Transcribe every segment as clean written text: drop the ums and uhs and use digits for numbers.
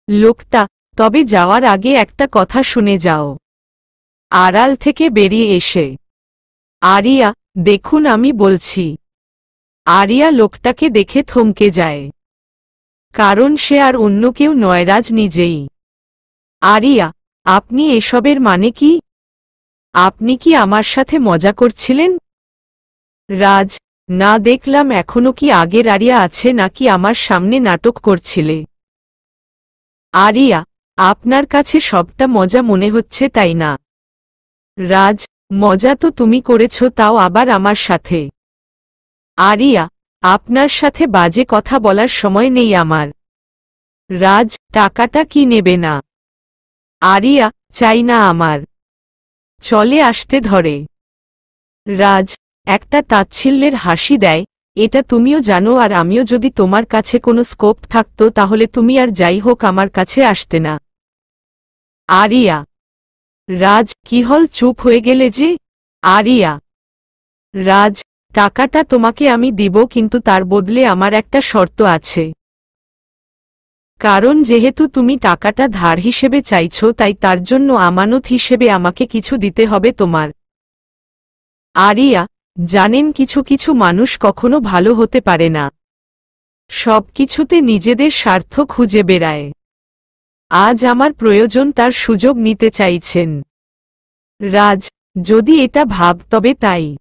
লোকটা, তবে যাওয়ার আগে একটা কথা শুনে যাও। আড়াল থেকে বেরিয়ে এসে, আরিয়া, দেখুন আমি বলছি। আরিয়া লোকটাকে দেখে থমকে যায়। কারণ সে আর অন্য কেউ নয়, রাজ নিজেই। আরিয়া, আপনি এসবের মানে কি? আপনি কি আমার সাথে মজা করছিলেন? রাজ, না, দেখলাম এখনো কি আগের আরিয়া আছে নাকি আমার সামনে নাটক করছিলে। আরিয়া, আপনার কাছে সবটা মজা মনে হচ্ছে তাই না? রাজ, মজা তো তুমি করেছ, তাও আবার আমার সাথে। আরিয়া, আপনার সাথে বাজে কথা বলার সময় নেই আমার। রাজ, টাকাটা কি নেবে না? আরিয়া, চাই না আমার। চলে আসতে ধরে। রাজ, একটা তাচ্ছিল্যের হাসি দেয়, এটা তুমিও জানো, আর আমিও যদি তোমার কাছে কোনো স্কোপ থাকতো তাহলে তুমি আর যাই হোক আমার কাছে আসতে না। আরিয়া। রাজ, কি হল, চুপ হয়ে গেলে যে? আরিয়া। রাজ, টাকাটা তোমাকে আমি দিব, কিন্তু তার বদলে আমার একটা শর্ত আছে। কারণ যেহেতু তুমি টাকাটা ধার হিসেবে চাইছো, তাই তার জন্য আমানত হিসেবে আমাকে কিছু দিতে হবে তোমার। আরিয়া, জানেন কিছু কিছু মানুষ কখনো ভালো হতে পারে না। সব কিছুতে নিজেদের স্বার্থ খুঁজে বেড়ায়। আজ আমার প্রয়োজন, তার সুযোগ নিতে চাইছেন। রাজ, যদি এটা ভাব তবে তাই।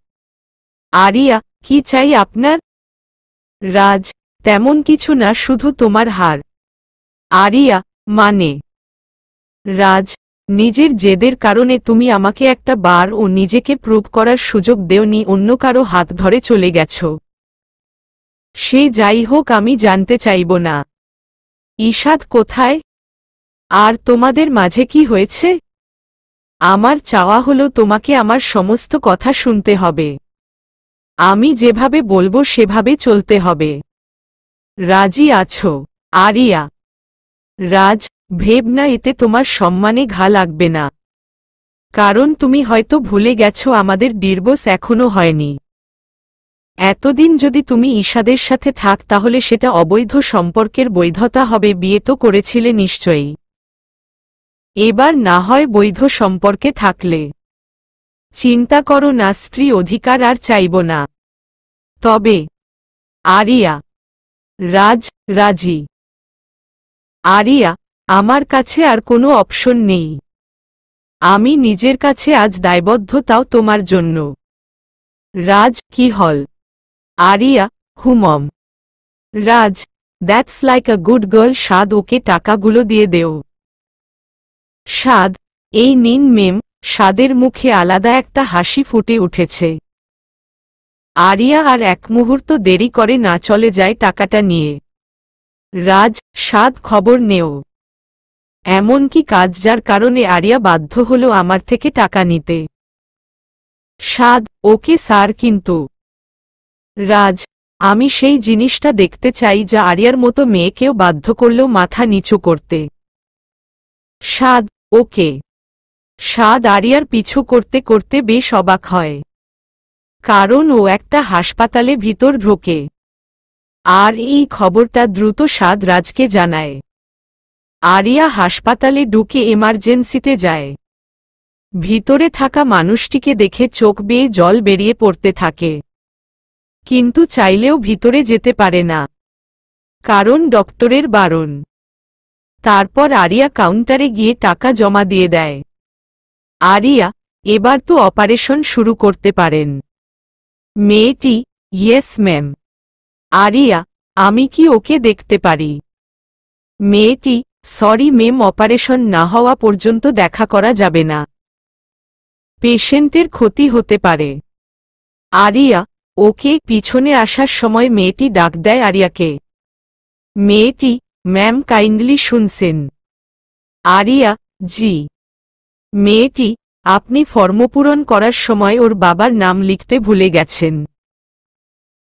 আরিয়া, কি চাই আপনার? রাজ, তেমন কিছু না, শুধু তোমার হার। আরিয়া, মানে? রাজ, নিজের জেদের কারণে তুমি আমাকে একটা বার ও নিজেকে প্রুভ করার সুযোগ দেওনি, অন্য কারো হাত ধরে চলে গেছ। সে যাই হোক, আমি জানতে চাইব না। ঈশাদ কোথায়? আর তোমাদের মাঝে কি হয়েছে? আমার চাওয়া হলো তোমাকে আমার সমস্ত কথা শুনতে হবে। আমি যেভাবে বলবো সেভাবে চলতে হবে। রাজি আছো? আরিয়া। রাজ, ভেব না এতে তোমার সম্মানে ঘা লাগবে না। কারণ তুমি হয়তো ভুলে গেছো আমাদের ডিভোর্স এখনো হয়নি। এতদিন যদি তুমি ঈশাদের সাথে থাক তাহলে সেটা অবৈধ সম্পর্কের বৈধতা হবে, বিয়ে তো করেছিলে নিশ্চয়ই। এবার না হয় বৈধ সম্পর্কে থাকলে। চিন্তা করো না, স্ত্রী অধিকার আর চাইব না। তবে। আরিয়া। রাজ, রাজি। আরিয়া, আমার কাছে আর কোনো অপশন নেই। আমি নিজের কাছে আজ দায়বদ্ধ, তাও তোমার জন্য। রাজ, কি হল? আরিয়া, হুমম। Raj, that's like a good girl. Saad, okay টাকাগুলো দিয়ে দেও। সাদ, এই নিন মেম। সাদের মুখে আলাদা একটা হাসি ফুটে উঠেছে। আরিয়া আর এক মুহূর্ত দেরি করে না, চলে যায় টাকাটা নিয়ে। রাজ, সাদ, খবর নেও। এমনকি কাজ যার কারণে আরিয়া বাধ্য হল আমার থেকে টাকা নিতে। সাদ, ওকে স্যার, কিন্তু। রাজ, আমি সেই জিনিসটা দেখতে চাই যা আরিয়ার মতো মেয়েকেও বাধ্য করলেও মাথা নিচু করতে। সাদ, ওকে। সাদ আরিয়ার পিছু করতে করতে বেশ অবাক হয়। কারণ ও একটা হাসপাতালে ভিতর ঢোকে। আর এই খবরটা দ্রুত সাদ রাজকে জানায়। আরিয়া হাসপাতালে ঢুকে এমার্জেন্সিতে যায়। ভিতরে থাকা মানুষটিকে দেখে চোখ বেয়ে জল বেরিয়ে পড়তে থাকে। কিন্তু চাইলেও ভিতরে যেতে পারে না। কারণ ডক্টরের বারণ। তারপর আরিয়া কাউন্টারে গিয়ে টাকা জমা দিয়ে দেয়। আরিয়া, এবার তো অপারেশন শুরু করতে পারেন। মেয়েটি, ইয়েস ম্যাম। আরিয়া, আমি কি ওকে দেখতে পারি? মেয়েটি, সরি মেম, অপারেশন না হওয়া পর্যন্ত দেখা করা যাবে না। পেশেন্টের ক্ষতি হতে পারে। আরিয়া, ওকে। পিছনে আসার সময় মেয়েটি ডাক দেয় আরিয়াকে। মেয়েটি, ম্যাম, কাইন্ডলি শুনছেন? আরিয়া, জি। মেয়েটি, আপনি ফর্ম পূরণ করার সময় ওর বাবার নাম লিখতে ভুলে গেছেন।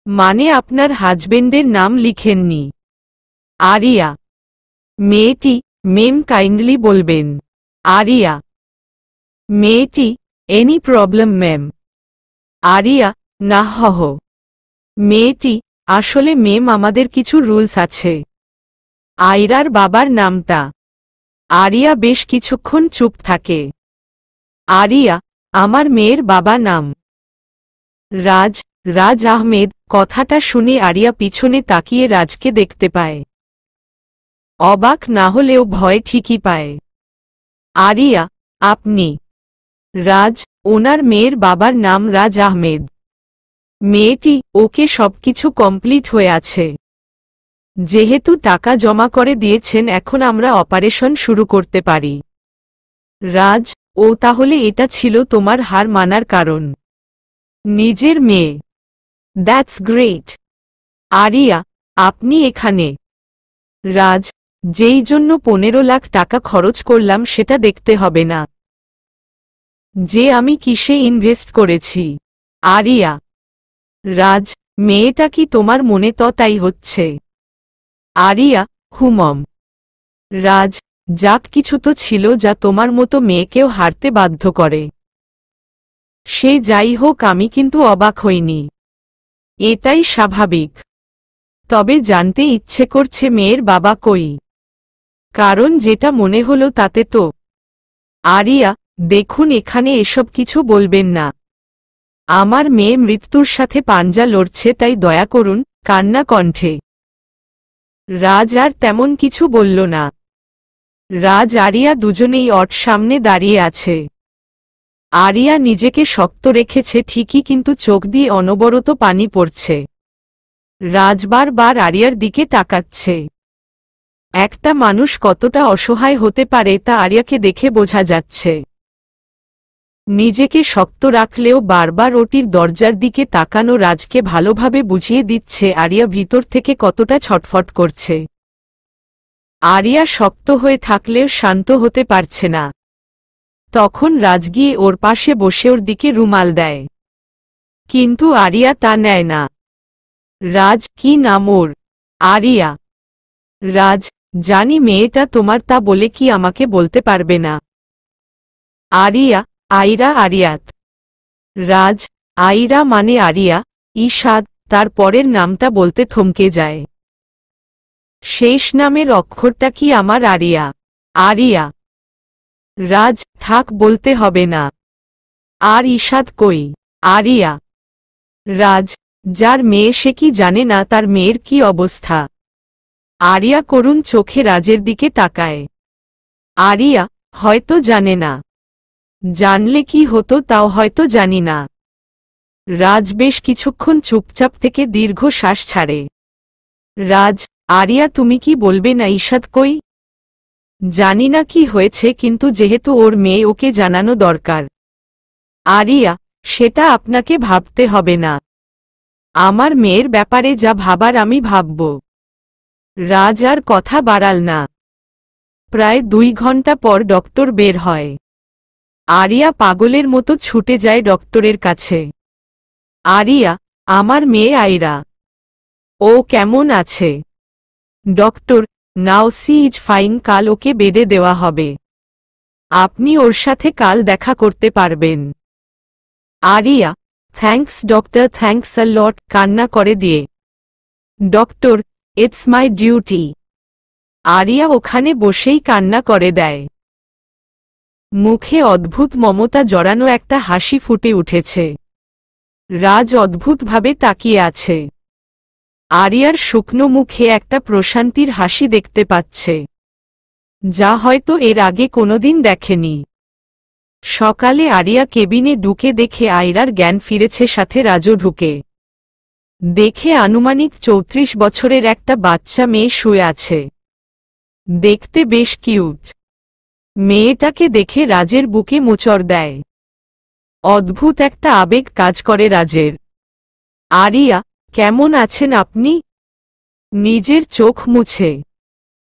মানে আপনার হাজবেন্ডের নাম লিখেননি। আরিয়া। মেয়েটি, মেম, কাইন্ডলি বলবেন। আরিয়া। মেয়েটি, এনি প্রবলেম ম্যাম। আরিয়া, না হহ। মেয়েটি, আসলে মেম, আমাদের কিছু রুলস আছে। আয়রার বাবার নামটা আরিয়া বেশ কিছুক্ষণ চুপ থাকে। আরিয়া, আমার মেয়ের বাবা নাম রাজ, রাজ আহমেদ। কথাটা শুনে আরিয়া পিছনে তাকিয়ে রাজকে দেখতে পায়। অবাক না হলেও ভয় ঠিকই পায়। আরিয়া, আপনি? রাজ, ওনার মেয়ের বাবার নাম রাজ আহমেদ। মেয়েটি, ওকে সবকিছু কমপ্লিট হয়ে আছে। যেহেতু টাকা জমা করে দিয়েছেন, এখন আমরা অপারেশন শুরু করতে পারি। রাজ, ও তাহলে এটা ছিল তোমার হার মানার কারণ? নিজের মেয়ে? That's great. আরিয়া, আপনি এখানে? রাজ, যেই জন্য 15 লাখ টাকা খরচ করলাম সেটা দেখতে হবে না, যে আমি কিসে ইনভেস্ট করেছি। আরিয়া, রাজ, মেয়েটা কি তোমার মনে তাই হচ্ছে? আরিয়া, হুমম। রাজ, যাক কিছু তো ছিল যা তোমার মতো মেয়েকেও হারতে বাধ্য করে। সে যাই হোক, আমি কিন্তু অবাক হইনি। এটাই স্বাভাবিক। তবে জানতে ইচ্ছে করছে মেয়ের বাবা কই, কারণ যেটা মনে হলো তাতে তো। আরিয়া, দেখুন এখানে এসব কিছু বলবেন না। আমার মেয়ে মৃত্যুর সাথে পাঞ্জা লড়ছে, তাই দয়া করুন। কান্না কণ্ঠে রাজ আর তেমন কিছু বলল না। রাজ আরিয়া দুজনেই সামনে দাঁড়িয়ে আছে। আরিয়া নিজেকে শক্ত রেখেছে ঠিকই, কিন্তু চোখ দিয়ে অনবরত পানি পড়ছে। রাজ বারবার আরিয়ার দিকে তাকাচ্ছে। একটা মানুষ কতটা অসহায় হতে পারে তা আরিয়াকে দেখে বোঝা যাচ্ছে। নিজেকে শক্ত রাখলেও বারবার ওটির দরজার দিকে তাকানো রাজকে ভালোভাবে বুঝিয়ে দিচ্ছে আরিয়া ভিতর থেকে কতটা ছটফট করছে। আরিয়া শক্ত হয়ে থাকলেও শান্ত হতে পারছে না। তখন রাজ গিয়ে ওর পাশে বসে ওর দিকে রুমাল দেয়, কিন্তু আরিয়া তা নেয় না। রাজ, কি নাম ওর? আরিয়া। রাজ, জানি মেয়েটা তোমার, তা বলে কি আমাকে বলতে পারবে না? আরিয়া, আইরা আরিয়াত। রাজ, আইরা মানে আরিয়া, ইশাদ। তার পরের নামটা বলতে থমকে যায়। শেষ নামের অক্ষরটা কি আমার? আরিয়া। আরিয়া। রাজ, থাক, বলতে হবে না। আর ইশাদ কই? আরিয়া। রাজ, যার মেয়ে সে কি জানে না তার মেয়ের কি অবস্থা? আরিয়া করুণ চোখে রাজের দিকে তাকায়। আরিয়া, হয়তো জানে না। জানলে কি হতো তাও হয়তো জানি না। রাজ বেশ কিছুক্ষণ চুপচাপ থেকে দীর্ঘ শ্বাস ছাড়ে। রাজ, আরিয়া তুমি কি বলবে না ইশাদ কই? জানি না কি হয়েছে, কিন্তু যেহেতু ওর মেয়ে, ওকে জানানো দরকার। আরিয়া, সেটা আপনাকে ভাবতে হবে না। আমার মেয়ের ব্যাপারে যা ভাবার আমি ভাবব। রাজ আর কথা বাড়াল না। প্রায় 2 ঘন্টা পর ডক্টর বের হয়। আরিয়া পাগলের মতো ছুটে যায় ডক্টরের কাছে। আরিয়া, আমার মেয়ে আইরা। ও কেমন আছে? Doctor, now she is fine, কাল ওকে বেডে দেওয়া হবে। আপনি ওর সাথে কাল দেখা করতে পারবেন। Aria, thanks doctor, thanks a lot, কান্না করে দিয়ে। Doctor, it's my duty. Aria ওখানে বসেই কান্না করে দেয়। মুখে অদ্ভুত মমতা জড়ানো একটা হাসি ফুটে উঠেছে। রাজ অদ্ভুতভাবে তাকিয়ে আছে। আরিয়ার শুকনো মুখে একটা প্রশান্তির হাসি দেখতে পাচ্ছে, যা হয়তো এর আগে কোনোদিন দেখেনি। সকালে আরিয়া কেবিনে ঢুকে দেখে আইরার জ্ঞান ফিরেছে, সাথে রাজও ঢুকে দেখে আনুমানিক 34 বছরের একটা বাচ্চা মেয়ে শুয়ে আছে। দেখতে বেশ কিউট। মেয়েটাকে দেখে রাজের বুকে মোচড় দেয়। অদ্ভুত একটা আবেগ কাজ করে রাজের। আরিয়া, কেমন আছেন আপনি? নিজের চোখ মুছে।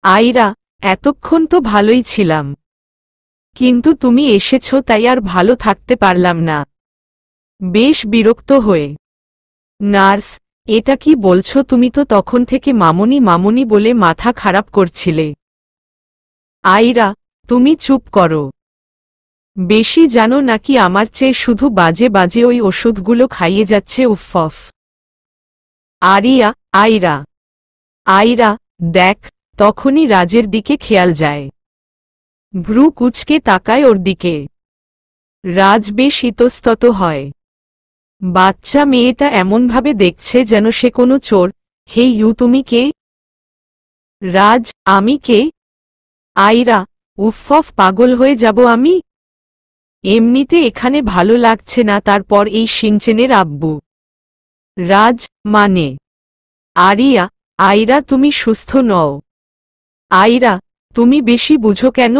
আইরা, এতক্ষণ তো ভালোই ছিলাম, কিন্তু তুমি এসেছ তাই আর ভালো থাকতে পারলাম না। বেশ বিরক্ত হয়ে। নার্স, এটা কি বলছো? তুমি তো তখন থেকে মামুনি মামুনি বলে মাথা খারাপ করছিলে। আইরা, তুমি চুপ করো। বেশি জানো নাকি আমার চেয়ে? শুধু বাজে বাজে ওই ওষুধগুলো খাইয়ে যাচ্ছে। উফফ। আরিয়া, আইরা। আইরা, দেখ। তখনই রাজের দিকে খেয়াল যায়। ভ্রু কুঁচকে তাকায় ওর দিকে। রাজ বেশ ইতস্তত হয়। বাচ্চা মেয়েটা এমনভাবে দেখছে যেন সে কোনো চোর। হেই তুমি কে? রাজ, আমি কে? আয়রা, উফফ, পাগল হয়ে যাব আমি। এমনিতে এখানে ভালো লাগছে না, তারপর এই সিংচেনের আব্বু। রাজ, মানে আরিয়া। আয়রা, তুমি সুস্থ নও। আয়রা, তুমি বেশি বুঝো কেন?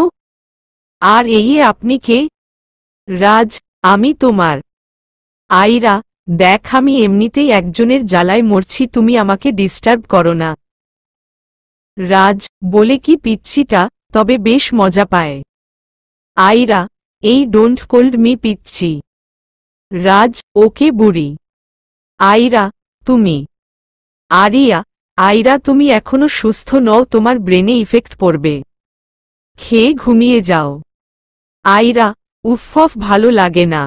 আর এই আপনি কে? রাজ, আমি তোমার। আয়রা, দেখ, আমি এমনিতেই একজনের জ্বালায় মরছি, তুমি আমাকে ডিস্টার্ব করো না। রাজ, বলে কি পিচ্চিটা, তবে বেশ মজা পায়। আয়রা, এই ডোন্ট কোল্ড মি পিচ্চি। রাজ, ওকে বুড়ি। আয়রা, তুমি। আরিয়া, আয়রা, তুমি এখনো সুস্থ নও, তোমার ব্রেনে ইফেক্ট পড়বে। খেয়ে ঘুমিয়ে যাও। আয়রা, উফফ, ভালো লাগে না।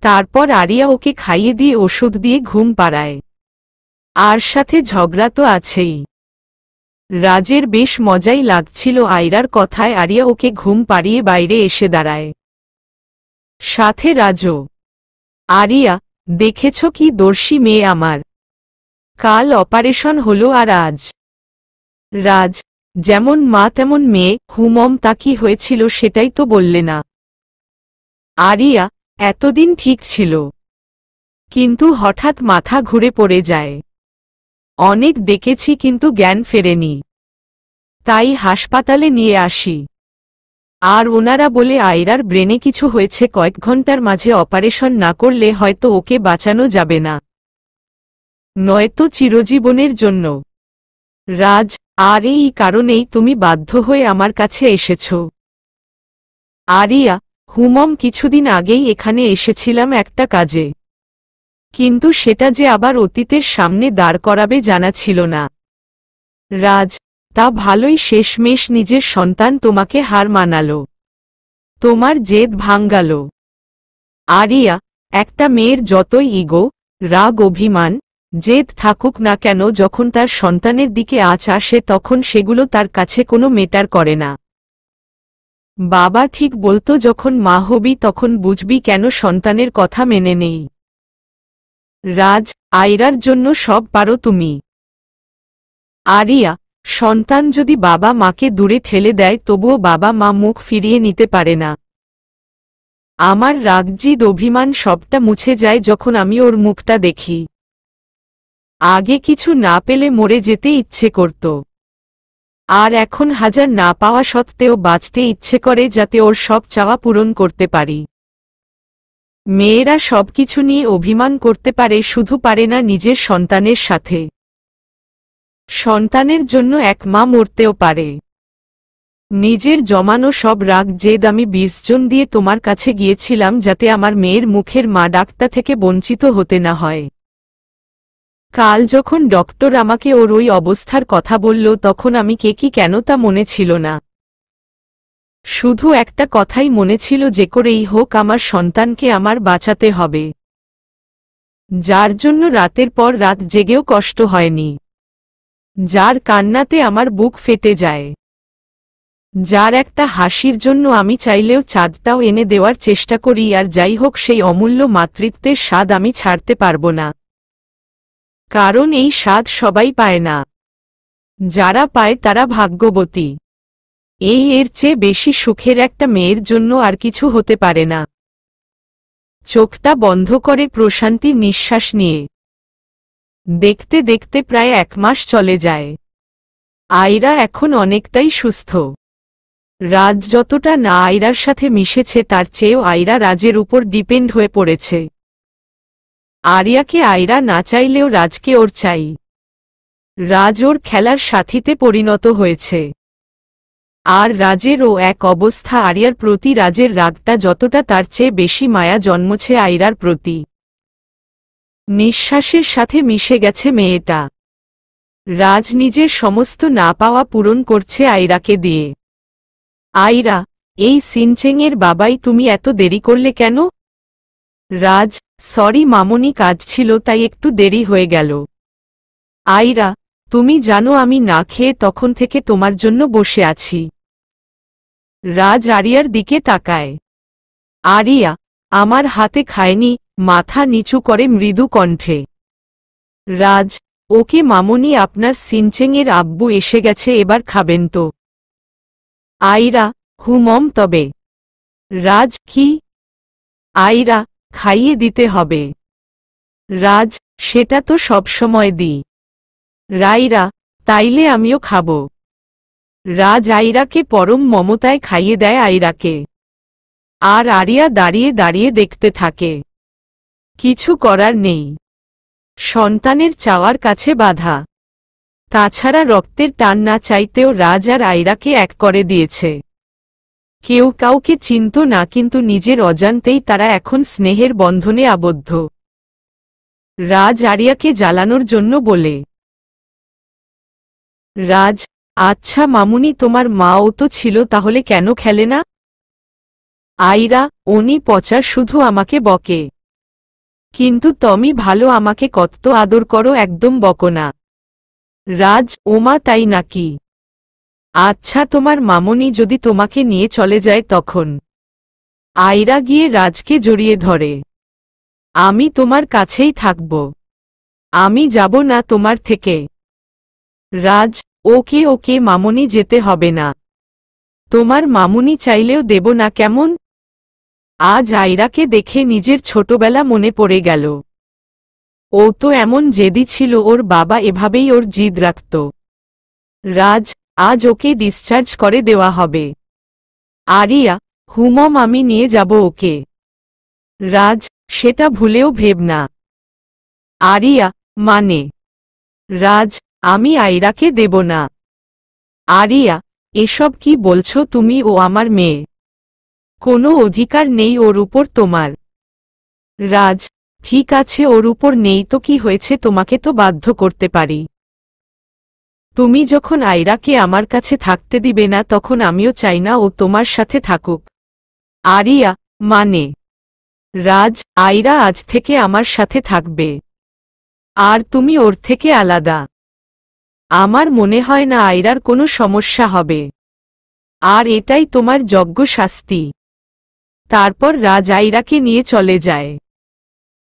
তারপর আরিয়া ওকে খাইয়ে দিয়ে ওষুধ দিয়ে ঘুম পাড়ায়। আর সাথে ঝগড়া তো আছেই। রাজের বেশ মজাই লাগছিল আয়রার কথায়। আরিয়া ওকে ঘুম পাড়িয়ে বাইরে এসে দাঁড়ায়। সাথে রাজও। আরিয়া, দেখেছ কি দর্শী মেয়ে আমার? কাল অপারেশন হলো আর আজ। রাজ, যেমন মা তেমন মেয়ে। হুমম, তা কি হয়েছিল সেটাই তো বললে না। আরিয়া, এতদিন ঠিক ছিল, কিন্তু হঠাৎ মাথা ঘুরে পড়ে যায়। অনেক দেখেছি কিন্তু জ্ঞান ফেরেনি, তাই হাসপাতালে নিয়ে আসি। আর ওনারা বলে আয়রার ব্রেনে কিছু হয়েছে, কয়েক ঘন্টার মাঝে অপারেশন না করলে হয়তো ওকে বাঁচানো যাবে না, নয়তো চিরজীবনের জন্য। রাজ, আর এই কারণেই তুমি বাধ্য হয়ে আমার কাছে এসেছ। আরিয়া, হুমম, কিছুদিন আগেই এখানে এসেছিলাম একটা কাজে, কিন্তু সেটা যে আবার অতীতের সামনে দাঁড় করাবে জানা ছিল না। রাজ, তা ভালোই, শেষমেশ নিজের সন্তান তোমাকে হার মানালো, তোমার জেদ ভাঙ্গাল। আরিয়া, একটা মেয়ের যতই ইগো, রাগ, অভিমান, জেদ থাকুক না কেন, যখন তার সন্তানের দিকে আঁচ আসে তখন সেগুলো তার কাছে কোনো মেটার করে না। বাবা ঠিক বলতো, যখন মা হবি তখন বুঝবি কেন সন্তানের কথা মেনে নেই। রাজ, আয়রার জন্য সব পারো তুমি। আরিয়া, সন্তান যদি বাবা মাকে দূরে ঠেলে দেয় তবুও বাবা মা মুখ ফিরিয়ে নিতে পারে না। আমার রাগ, জিদ, অভিমান সবটা মুছে যায় যখন আমি ওর মুখটা দেখি। আগে কিছু না পেলে মরে যেতে ইচ্ছে করত, আর এখন হাজার না পাওয়া সত্ত্বেও বাঁচতে ইচ্ছে করে যাতে ওর সব চাওয়া পূরণ করতে পারি। মেয়েরা সবকিছু নিয়ে অভিমান করতে পারে, শুধু পারে না নিজের সন্তানের সাথে। সন্তানের জন্য এক মা মরতেও পারে। নিজের জমানো সব রাগ, জেদ আমি বিসর্জন দিয়ে তোমার কাছে গিয়েছিলাম যাতে আমার মেয়ের মুখের মা ডাকটা থেকে বঞ্চিত হতে না হয়। কাল যখন ডক্টর আমাকে ওর ওই অবস্থার কথা বলল তখন আমি কে কি কেন তা মনে ছিল না। শুধু একটা কথাই মনে ছিল, যে করেই হোক আমার সন্তানকে আমার বাঁচাতে হবে। যার জন্য রাতের পর রাত জেগেও কষ্ট হয়নি, যার কান্নাতে আমার বুক ফেটে যায়, যার একটা হাসির জন্য আমি চাইলেও চাঁদটাও এনে দেওয়ার চেষ্টা করি। আর যাই হোক, সেই অমূল্য মাতৃত্বের স্বাদ আমি ছাড়তে পারব না, কারণ এই স্বাদ সবাই পায় না। যারা পায় তারা ভাগ্যবতী। এর চেয়ে বেশি সুখের একটা মেয়ের জন্য আর কিছু হতে পারে না। চোখটা বন্ধ করে প্রশান্তির নিঃশ্বাস নিয়ে দেখতে দেখতে প্রায় 1 মাস চলে যায়। আয়রা এখন অনেকটাই সুস্থ। রাজ যতটা না আয়রার সাথে মিশেছে তার চেয়েও আয়রা রাজের উপর ডিপেন্ড হয়ে পড়েছে। আরিয়াকে আয়রা না চাইলেও রাজকে ওর চাই। রাজ ওর খেলার সাথীতে পরিণত হয়েছে। আর রাজেরও এক অবস্থা। আরিয়ার প্রতি রাজের রাগটা যতটা, তার চেয়ে বেশি মায়া জন্মছে আয়রার প্রতি। নিঃশ্বাসের সাথে মিশে গেছে মেয়েটা। রাজ নিজের সমস্ত না পাওয়া পূরণ করছে আয়রাকে দিয়ে। আয়রা, এই সিনচেংয়ের বাবাই, তুমি এত দেরি করলে কেন? রাজ, সরি মামনি, কাজ ছিল তাই একটু দেরি হয়ে গেল। আয়রা, তুমি জানো আমি না খেয়ে তখন থেকে তোমার জন্য বসে আছি। রাজ আরিয়ার দিকে তাকায়। আরিয়া আমার হাতে খায়নি, মাথা নিচু করে মৃদু কণ্ঠে। রাজ ওকে মামুনি, আপনার সিনচেংয়ের আব্বু এসে গেছে, এবার খাবেন তো? আইরা হুমম তবে। রাজ কি? আইরা খাইয়ে দিতে হবে। রাজ সেটা তো সবসময় দিই। রাইরা তাইলে আমিও খাব। রাজ আইরাকে পরম মমতায় খাইয়ে দেয় আইরাকে। আর আরিয়া দাঁড়িয়ে দাঁড়িয়ে দেখতে থাকে। কিছু করার নেই, সন্তানের চাওয়ার কাছে বাধা। তাছাড়া রক্তের টান না চাইতেও রাজ আর আইরাকে এক করে দিয়েছে। কেউ কাউকে চিনত না, কিন্তু নিজের অজান্তেই তারা এখন স্নেহের বন্ধনে আবদ্ধ। রাজ আরিয়াকে জ্বালানোর জন্য বলে, রাজ আচ্ছা মামুনি, তোমার মাও তো ছিল, তাহলে কেন খেলে না? আইরা উনি পচা, শুধু আমাকে বকে। কিন্তু তুমি ভালো, আমাকে কত আদর করো, একদম বকো না। রাজ ওমা তাই নাকি? আচ্ছা তোমার মামুনি যদি তোমাকে নিয়ে চলে যায় তখন? আইরা গিয়ে রাজকে জড়িয়ে ধরে। আমি তোমার কাছেই থাকব, আমি যাব না তোমার থেকে। রাজ ওকে ওকে মামুনি, যেতে হবে না। তোমার মামুনি চাইলেও দেব না, কেমন? আজ আইরাকে দেখে নিজের ছোটবেলা মনে পড়ে গেল। ও তো এমন জেদি ছিল, ওর বাবা এভাবেই ওর জিদ রাখত। রাজ আজ ওকে ডিসচার্জ করে দেওয়া হবে। আরিয়া হুমম আমি নিয়ে যাব ওকে। রাজ সেটা ভুলেও ভেব না। আরিয়া মানে? রাজ আমি আইরাকে দেব না। আরিয়া এসব কি বলছো তুমি? ও আমার মেয়ে, কোনো অধিকার নেই ওর উপর তোমার। রাজ ঠিক আছে, ওর উপর নেই তো কি হয়েছে, তোমাকে তো বাধ্য করতে পারি। তুমি যখন আইরাকে আমার কাছে থাকতে দিবে না, তখন আমিও চাই না ও তোমার সাথে থাকুক। আরিয়া মানে? রাজ আইরা আজ থেকে আমার সাথে থাকবে, আর তুমি ওর থেকে আলাদা। আমার মনে হয় না আইরার কোনো সমস্যা হবে, আর এটাই তোমার যোগ্য শাস্তি। তারপর রাজ আইরাকে নিয়ে চলে যায়।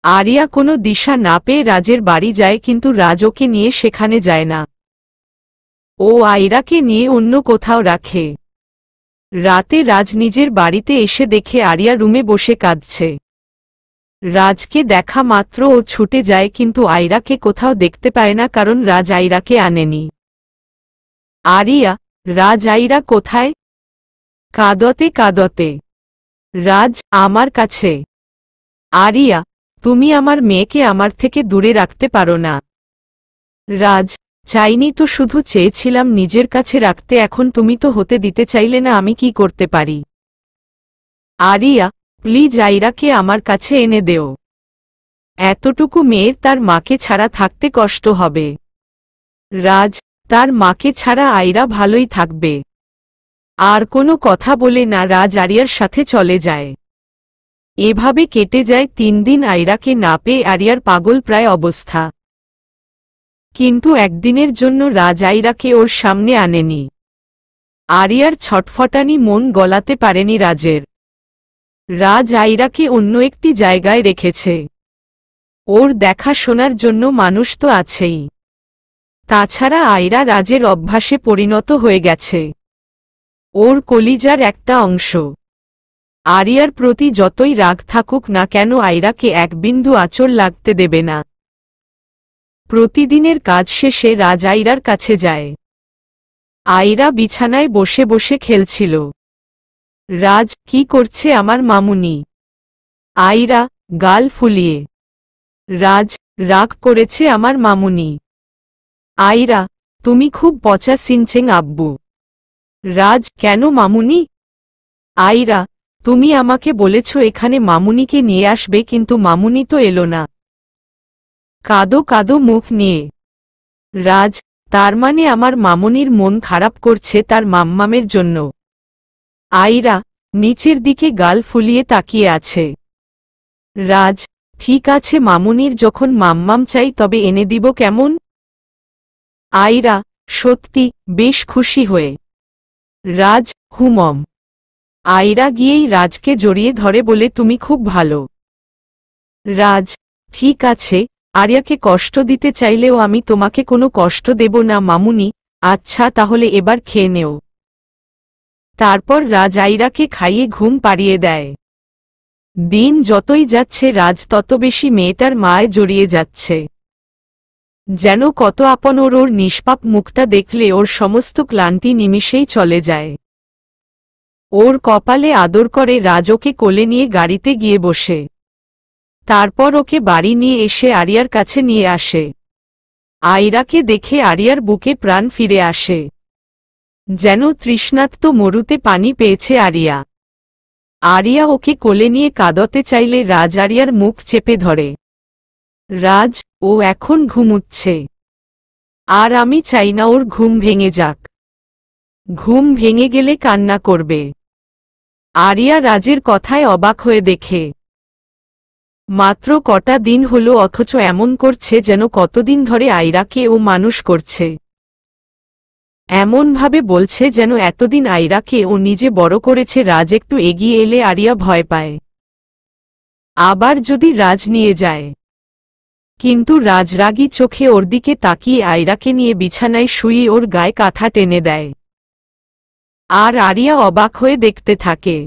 আরিয়া কোনো দিশা না পেয়ে রাজের বাড়ি যায়, কিন্তু রাজ ওকে নিয়ে সেখানে যায় না। ও আইরাকে নিয়ে অন্য কোথাও রাখে। রাতে রাজ নিজের বাড়িতে এসে দেখে আরিয়া রুমে বসে কাঁদছে। রাজকে দেখা মাত্র ও ছুটে যায়, কিন্তু আইরাকে কোথাও দেখতে পায় না, কারণ রাজ আইরাকে আনেনি। আরিয়া রাজ আইরা কোথায়? কাঁদতে কাঁদতে। রাজ আমার কাছে। আরিয়া তুমি আমার মেয়েকে আমার থেকে দূরে রাখতে পারো না। রাজ চাইনি তো, শুধু চেয়েছিলাম নিজের কাছে রাখতে, এখন তুমি তো হতে দিতে চাইলে না, আমি কি করতে পারি? আরিয়া প্লিজ আইরাকে আমার কাছে এনে দেও। এতটুকু মেয়ের তার মাকে ছাড়া থাকতে কষ্ট হবে। রাজ তার মাকে ছাড়া আইরা ভালোই থাকবে। আর কোনো কথা বলে না রাজ আরিয়ার সাথে চলে যায়। এভাবে কেটে যায় 3 দিন। আইরাকে না পেয়ে আরিয়ার পাগল প্রায় অবস্থা। কিন্তু একদিনের জন্য রাজ আইরাকে ওর সামনে আনেনি। আরিয়ার ছটফটানি মন গলাতে পারেনি রাজের। রাজ আইরাকে অন্য একটি জায়গায় রেখেছে। ওর দেখাশোনার জন্য মানুষ তো আছেই। তাছাড়া আইরা রাজের অভ্যাসে পরিণত হয়ে গেছে। ওর কলিজার একটা অংশ। আরিয়ার প্রতি যতই রাগ থাকুক না কেন, আইরাকে এক বিন্দু আঁচড় লাগতে দেবে না। প্রতিদিনের কাজ শেষে রাজ আইরার কাছে যায়। আইরা বিছানায় বসে বসে খেলছিল। রাজ কি করছে আমার মামুনি? আইরা গাল ফুলিয়ে। রাজ রাগ করেছে আমার মামুনি। আইরা তুমি খুব পচা সিনচেং আব্বু। রাজ কেন মামুনি? আইরা তুমি আমাকে বলেছ এখানে মামুনিকে নিয়ে আসবে, কিন্তু মামুনি তো এলো না। কাদো কাদো মুখ নিয়ে। রাজ তার মানে আমার মামুনির মন খারাপ করছে তার মাম্মামের জন্য। আইরা নিচের দিকে গাল ফুলিয়ে তাকিয়ে আছে। রাজ ঠিক আছে, মামুনির যখন মাম্মাম চাই তবে এনে দিব, কেমন? আইরা সত্যি বেশ খুশি হয়ে। রাজ হুমম। আয়রা গিয়েই রাজকে জড়িয়ে ধরে বলে তুমি খুব ভালো। রাজ, ঠিক আছে, আরিয়াকে কষ্ট দিতে চাইলেও আমি তোমাকে কোনো কষ্ট দেব না মামুনি। আচ্ছা তাহলে এবার খেয়ে নেও। তারপর রাজ আয়রাকে খাইয়ে ঘুম পাড়িয়ে দেয়। দিন যতই যাচ্ছে রাজ তত বেশি মেয়েটার মায় জড়িয়ে যাচ্ছে। যেন কত আপন ওর নিষ্পাপ মুখটা দেখলে ওর সমস্ত ক্লান্তি নিমিষেই চলে যায়। ওর কপালে আদর করে রাজ ওকে কোলে নিয়ে গাড়িতে গিয়ে বসে। তারপর ওকে বাড়ি নিয়ে এসে আরিয়ার কাছে নিয়ে আসে। আয়রাকে দেখে আরিয়ার বুকে প্রাণ ফিরে আসে। যেন তৃষ্ণার্ত মরুতে পানি পেয়েছে আরিয়া। আরিয়া ওকে কোলে নিয়ে কাঁদতে চাইলে রাজ আরিয়ার মুখ চেপে ধরে। রাজ, ও এখন ঘুমুচ্ছে, আর আমি চাই না ওর ঘুম ভেঙে যাক। ঘুম ভেঙে গেলে কান্না করবে। আরিয়া রাজের কথায় অবাক হয়ে দেখে। মাত্র কটা দিন হলো অথচ এমন করছে যেন কতদিন ধরে আয়রাকে ও মানুষ করছে। এমনভাবে বলছে যেন এতদিন আয়রাকে ও নিজে বড় করেছে। রাজ একটু এগিয়ে এলে আরিয়া ভয় পায়। আবার যদি রাজ নিয়ে যায়। কিন্তু রাজ রাগী চোখে ওর দিকে তাকিয়ে আয়রাকে নিয়ে বিছানায় শুয়ে ওর গায়ে কাঁথা টেনে দেয়। আর আরিয়া অবাক হয়ে দেখতে থাকে।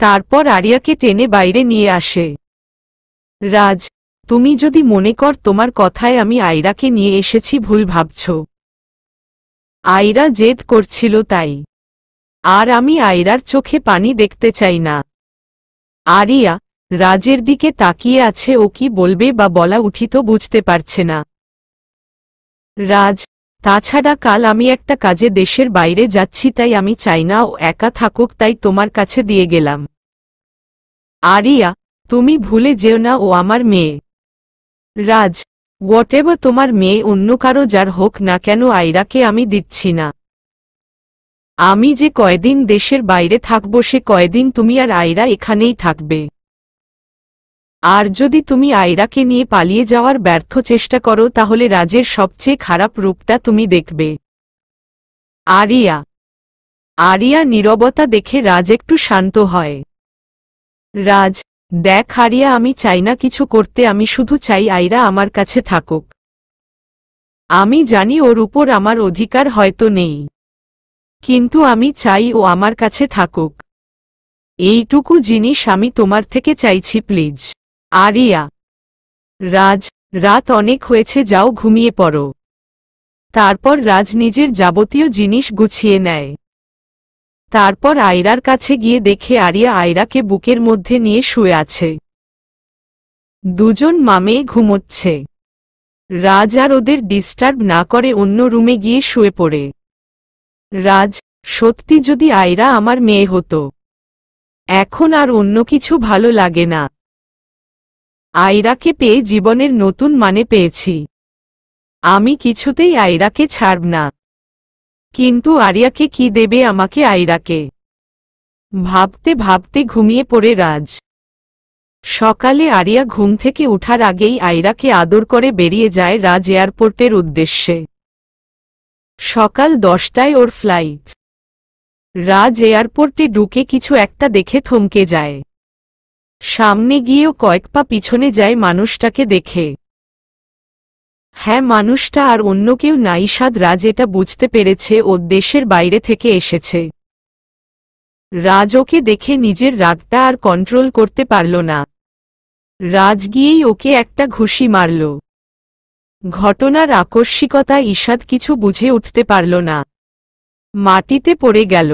তারপর আরিয়াকে টেনে বাইরে নিয়ে আসে। রাজ, তুমি যদি মনে কর তোমার কথায় আমি আয়রাকে নিয়ে এসেছি ভুল ভাবছ। আয়রা জেদ করছিল তাই। আর আমি আয়রার চোখে পানি দেখতে চাই না। আরিয়া রাজের দিকে তাকিয়ে আছে। ও কি বলবে বা বলা উঠিত বুঝতে পারছে না। রাজ, তাছাড়া কাল আমি একটা কাজে দেশের বাইরে যাচ্ছি, তাই আমি চাই না ও একা থাকুক, তাই তোমার কাছে দিয়ে গেলাম। আরিয়া, তুমি ভুলে যেও না ও আমার মেয়ে। রাজ, হোয়াটএভার তোমার মেয়ে অন্য কারো যার হোক না কেন, আয়রাকে আমি দিচ্ছি না। আমি যে কয়দিন দেশের বাইরে থাকব সে কয়দিন তুমি আর আয়রা এখানেই থাকবে। আর যদি তুমি আয়রাকে নিয়ে পালিয়ে যাওয়ার ব্যর্থ চেষ্টা করো তাহলে রাজের সবচেয়ে খারাপ রূপটা তুমি দেখবে। আরিয়া। আরিয়া নীরবতা দেখে রাজ একটু শান্ত হয়। রাজ, দেখ আরিয়া, আমি চাই না কিছু করতে, আমি শুধু চাই আয়রা আমার কাছে থাকুক। আমি জানি ওর উপর আমার অধিকার হয়তো নেই, কিন্তু আমি চাই ও আমার কাছে থাকুক। এইটুকু জিনিস আমি তোমার থেকে চাইছি প্লিজ। আরিয়া। রাজ, রাত অনেক হয়েছে, যাও ঘুমিয়ে পড়ো। তারপর রাজ নিজের যাবতীয় জিনিস গুছিয়ে নেয়। তারপর আয়রার কাছে গিয়ে দেখে আরিয়া আয়রাকে বুকের মধ্যে নিয়ে শুয়ে আছে। দুজন মামে ঘুমোচ্ছে। রাজ আর ওদের ডিস্টার্ব না করে অন্য রুমে গিয়ে শুয়ে পড়ে। রাজ, সত্যি যদি আয়রা আমার মেয়ে হতো। এখন আর অন্য কিছু ভালো লাগে না। আয়রাকে পেয়ে জীবনের নতুন মানে পেয়েছি। আমি কিছুতেই আয়রাকে ছাড়ব না। কিন্তু আরিয়াকে কি দেবে আমাকে আয়রাকে? ভাবতে ভাবতে ঘুমিয়ে পড়ে রাজ। সকালে আরিয়া ঘুম থেকে উঠার আগেই আয়রাকে আদর করে বেরিয়ে যায় রাজ এয়ারপোর্টের উদ্দেশ্যে। সকাল 10টায় ওর ফ্লাইট। রাজ এয়ারপোর্টে ঢুকে কিছু একটা দেখে থমকে যায়। সামনে গিয়েও কয়েক পা পিছনে যায় মানুষটাকে দেখে। হ্যাঁ, মানুষটা আর অন্য কেউ না, ইশাদ। রাজ এটা বুঝতে পেরেছে ও দেশের বাইরে থেকে এসেছে। রাজ ওকে দেখে নিজের রাগটা আর কন্ট্রোল করতে পারল না। রাজ গিয়েই ওকে একটা ঘুষি মারল। ঘটনার আকস্মিকতা ইশাদ কিছু বুঝে উঠতে পারল না। মাটিতে পড়ে গেল।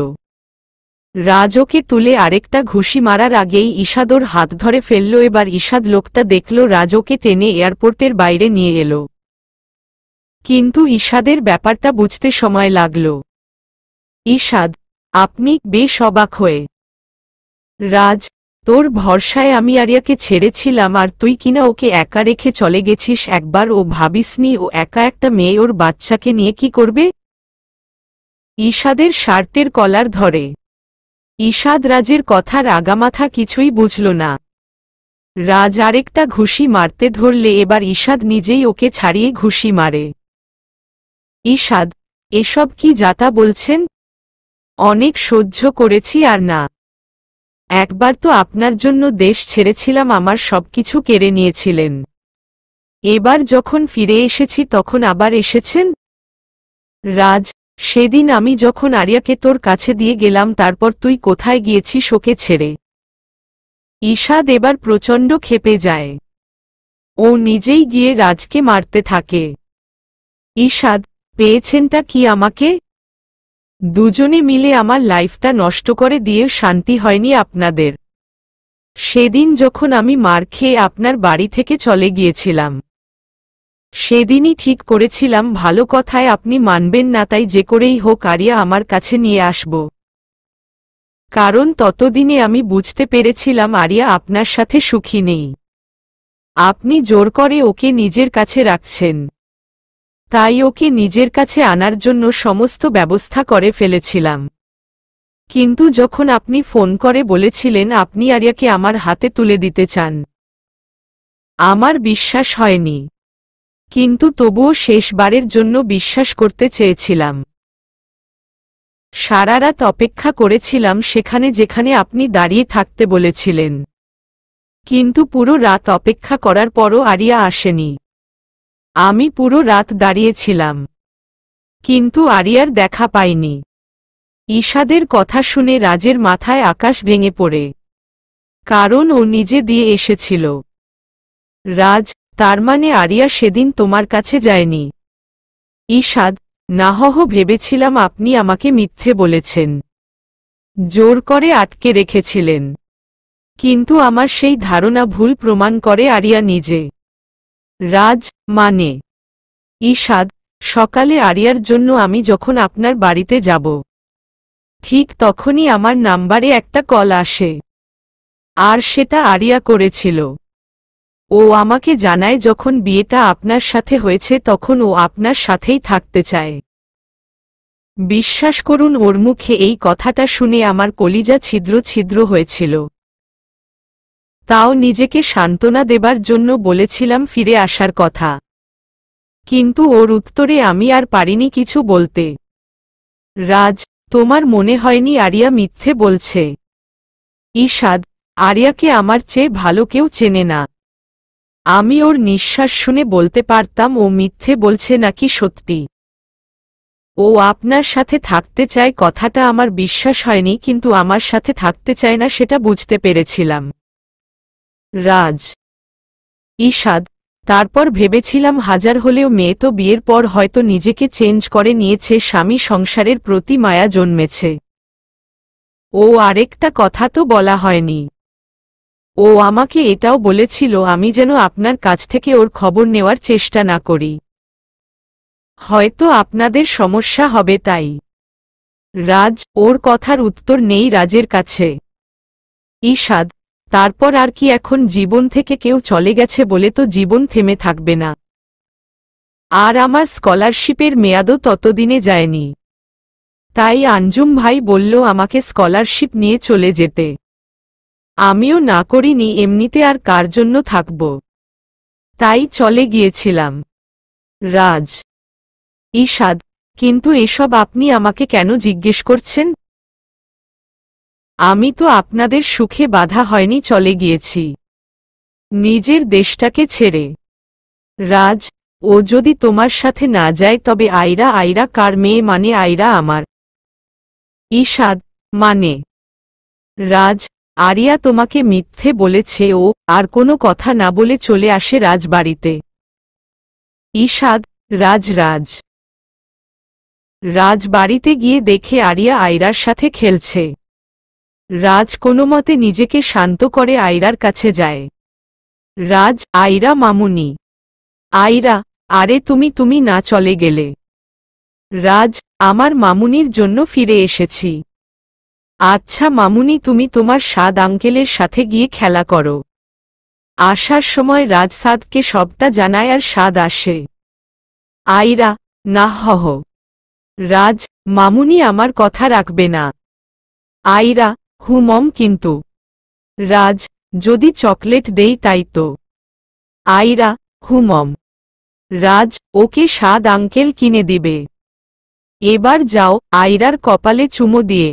রাজ ওকে তুলে আরেকটা ঘুষি মারার আগেই ইশাদ ওর হাত ধরে ফেলল। এবার ইশাদ লোকটা দেখল রাজ ওকে টেনে এয়ারপোর্টের বাইরে নিয়ে এলো। কিন্তু ইশাদের ব্যাপারটা বুঝতে সময় লাগল। ইশাদ, আপনি? বেশ অবাক হয়ে। রাজ, তোর ভরসায় আমি আরিয়াকে ছেড়েছিলাম, আর তুই কিনা ওকে একা রেখে চলে গেছিস। একবার ও ভাবিসনি ও একা একটা মেয়ে ওর বাচ্চাকে নিয়ে কি করবে? ইশাদের শার্টের কলার ধরে। ইশাদ রাজের কথার আগামাথা কিছুই বুঝল না। রাজ আরেকটা ঘুষি মারতে ধরলে এবার ইশাদ নিজেই ওকে ছাড়িয়ে ঘুষি মারে। ইশাদ, এসব কি যাতা বলছেন? অনেক সহ্য করেছি আর না। একবার তো আপনার জন্য দেশ ছেড়েছিলাম, আমার সবকিছু কেড়ে নিয়েছিলেন। এবার যখন ফিরে এসেছি তখন আবার এসেছেন। রাজ, সেদিন আমি যখন আরিয়াকে তোর কাছে দিয়ে গেলাম তারপর তুই কোথায় গিয়েছিস ওকে ছেড়ে? ঈশাদ এবার প্রচণ্ড ক্ষেপে যায়। ও নিজেই গিয়ে রাজকে মারতে থাকে। ঈশাদ, পেয়েছেনটা কি আমাকে? দুজনে মিলে আমার লাইফটা নষ্ট করে দিয়ে শান্তি হয়নি আপনাদের। সেদিন যখন আমি মার খেয়ে আপনার বাড়ি থেকে চলে গিয়েছিলাম, সেদিনই ঠিক করেছিলাম ভালো কথায় আপনি মানবেন না, তাই যে করেই হোক আরিয়া আমার কাছে নিয়ে আসব। কারণ ততদিনে আমি বুঝতে পেরেছিলাম আরিয়া আপনার সাথে সুখী নেই। আপনি জোর করে ওকে নিজের কাছে রাখছেন। তাই ওকে নিজের কাছে আনার জন্য সমস্ত ব্যবস্থা করে ফেলেছিলাম। কিন্তু যখন আপনি ফোন করে বলেছিলেন আপনি আরিয়াকে আমার হাতে তুলে দিতে চান, আমার বিশ্বাস হয়নি। কিন্তু তবুও শেষবারের জন্য বিশ্বাস করতে চেয়েছিলাম। সারা রাত অপেক্ষা করেছিলাম সেখানে যেখানে আপনি দাঁড়িয়ে থাকতে বলেছিলেন। কিন্তু পুরো রাত অপেক্ষা করার পরও আরিয়া আসেনি। আমি পুরো রাত দাঁড়িয়েছিলাম, কিন্তু আরিয়ার দেখা পাইনি। ঈশাদের কথা শুনে রাজের মাথায় আকাশ ভেঙে পড়ে, কারণ ও নিজে দিয়ে এসেছিল। রাজ, তার মানে আরিয়া সেদিন তোমার কাছে যায়নি? ঈশাদ, নাহহ ভেবেছিলাম আপনি আমাকে মিথ্যে বলেছেন, জোর করে আটকে রেখেছিলেন। কিন্তু আমার সেই ধারণা ভুল প্রমাণ করে আরিয়া নিজে। রাজ, মানে? ঈশাদ, সকালে আরিয়ার জন্য আমি যখন আপনার বাড়িতে যাব, ঠিক তখনই আমার নাম্বারে একটা কল আসে। আর সেটা আরিয়া করেছিল। ও আমাকে জানায় যখন বিয়েটা আপনার সাথে হয়েছে তখন ও আপনার সাথেই থাকতে চায়। বিশ্বাস করুন, ওর মুখে এই কথাটা শুনে আমার কলিজা ছিদ্র ছিদ্র হয়েছিল। তাও নিজেকে সান্ত্বনা দেবার জন্য বলেছিলাম ফিরে আসার কথা। কিন্তু ওর উত্তরে আমি আর পারিনি কিছু বলতে। রাজ, তোমার মনে হয়নি আরিয়া মিথ্যে বলছে? ঈশাদ, আরিয়াকে আমার চেয়ে ভালো কেউ চেনে না। আমি ওর নিঃশ্বাস শুনে বলতে পারতাম ও মিথ্যে বলছে নাকি সত্যি। ও আপনার সাথে থাকতে চায় কথাটা আমার বিশ্বাস হয়নি, কিন্তু আমার সাথে থাকতে চায় না সেটা বুঝতে পেরেছিলাম। রাজ, ঈশাদ, তারপর ভেবেছিলাম হাজার হলেও মেয়ে তো বিয়ের পর হয়তো নিজেকে চেঞ্জ করে নিয়েছে, স্বামী সংসারের প্রতি মায়া জন্মেছে। ও আরেকটা কথা তো বলা হয়নি, ও আমাকে এটাও বলেছিল আমি যেন আপনার কাছ থেকে ওর খবর নেওয়ার চেষ্টা না করি, হয়তো আপনাদের সমস্যা হবে তাই। রাজ, ওর কথার উত্তর নেই রাজের কাছে। ঈশাদ, তারপর আর কি, এখন জীবন থেকে কেউ চলে গেছে বলে তো জীবন থেমে থাকবে না। আর আমার স্কলারশিপের মেয়াদও ততদিনে যায়নি। তাই আঞ্জুম ভাই বলল আমাকে স্কলারশিপ নিয়ে চলে যেতে। আমিও না করিনি, এমনিতে আর কার জন্য থাকব, তাই চলে গিয়েছিলাম। রাজ, ঈশাদ, কিন্তু এসব আপনি আমাকে কেন জিজ্ঞেস করছেন? আমি তো আপনাদের সুখে বাধা হয়নি চলে গিয়েছি, নিজের দেশটাকে ছেড়ে। রাজ, ও যদি তোমার সাথে না যায় তবে আয়রা? আয়রা কার মেয়ে? মানে আয়রা আমার। ঈশাদ, মানে? রাজ, আরিয়া তোমাকে মিথ্যে বলেছে। ও আর কোনো কথা না বলে চলে আসে রাজবাড়িতে। ঈশাদ, রাজ রাজবাড়িতে গিয়ে দেখে আরিয়া আয়রার সাথে খেলছে। রাজ কোনোমতে নিজেকে শান্ত করে আয়রার কাছে যায়। রাজ, আয়রা মামুনি। আয়রা, আরে তুমি না চলে গেলে? রাজ, আমার মামুনির জন্য ফিরে এসেছি। আচ্ছা মামুনি, তুমি তোমার সাদ আঙ্কেলের সাথে গিয়ে খেলা করো। আসার সময় রাজ সাদকে সবটা জানায় আর সাদ আসে। আয়রা, না হহ। রাজ, মামুনি আমার কথা রাখবে না। আয়রা, মম, কিন্তু। রাজ, যদি চকলেট দেই তাই তো। আয়রা, মম। রাজ, ওকে সাদ আঙ্কেল কিনে দিবে। এবার যাও আয়রার কপালে চুমো দিয়ে।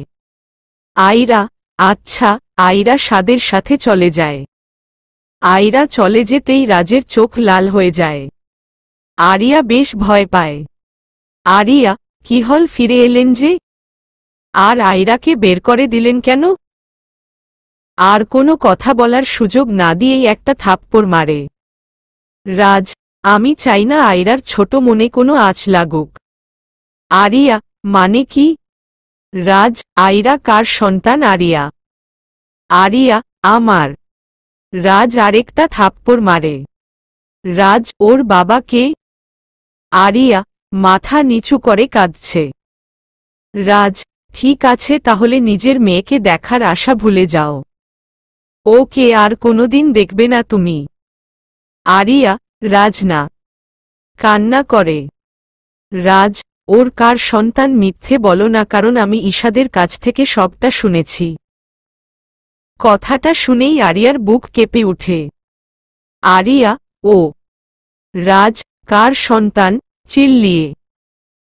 আয়রা, আচ্ছা। আয়রা সাদের সাথে চলে যায়। আয়রা চলে যেতেই রাজের চোখ লাল হয়ে যায়। আরিয়া বেশ ভয় পায়। আরিয়া, কি হল, ফিরে এলেন যে? আর আয়রাকে বের করে দিলেন কেন? আর কোনো কথা বলার সুযোগ না দিয়েই একটা থাপ্পড় মারে। রাজ, আমি চাই না আয়রার ছোট মনে কোনো আঁচ লাগুক। আরিয়া, মানে কি? রাজ, আয়রা কার সন্তান? আরিয়া। আরিয়া, আমার। রাজ আরেকটা থাপ্পড় মারে। রাজ, ওর বাবা কে? আরিয়া মাথা নিচু করে কাঁদছে। রাজ, ঠিক আছে, তাহলে নিজের মেয়েকে দেখার আশা ভুলে যাও। ওকে আর কোনোদিন দেখবে না তুমি। আরিয়া, রাজ না। কান্না করে। রাজ, ওর কার সন্তান? মিথ্যে বলো না, কারণ আমি ঈশাদের কাছ থেকে সবটা শুনেছি। কথাটা শুনেই আরিয়ার বুক কেঁপে উঠে। আরিয়া, ও। রাজ, কার সন্তান? চিল্লিয়ে।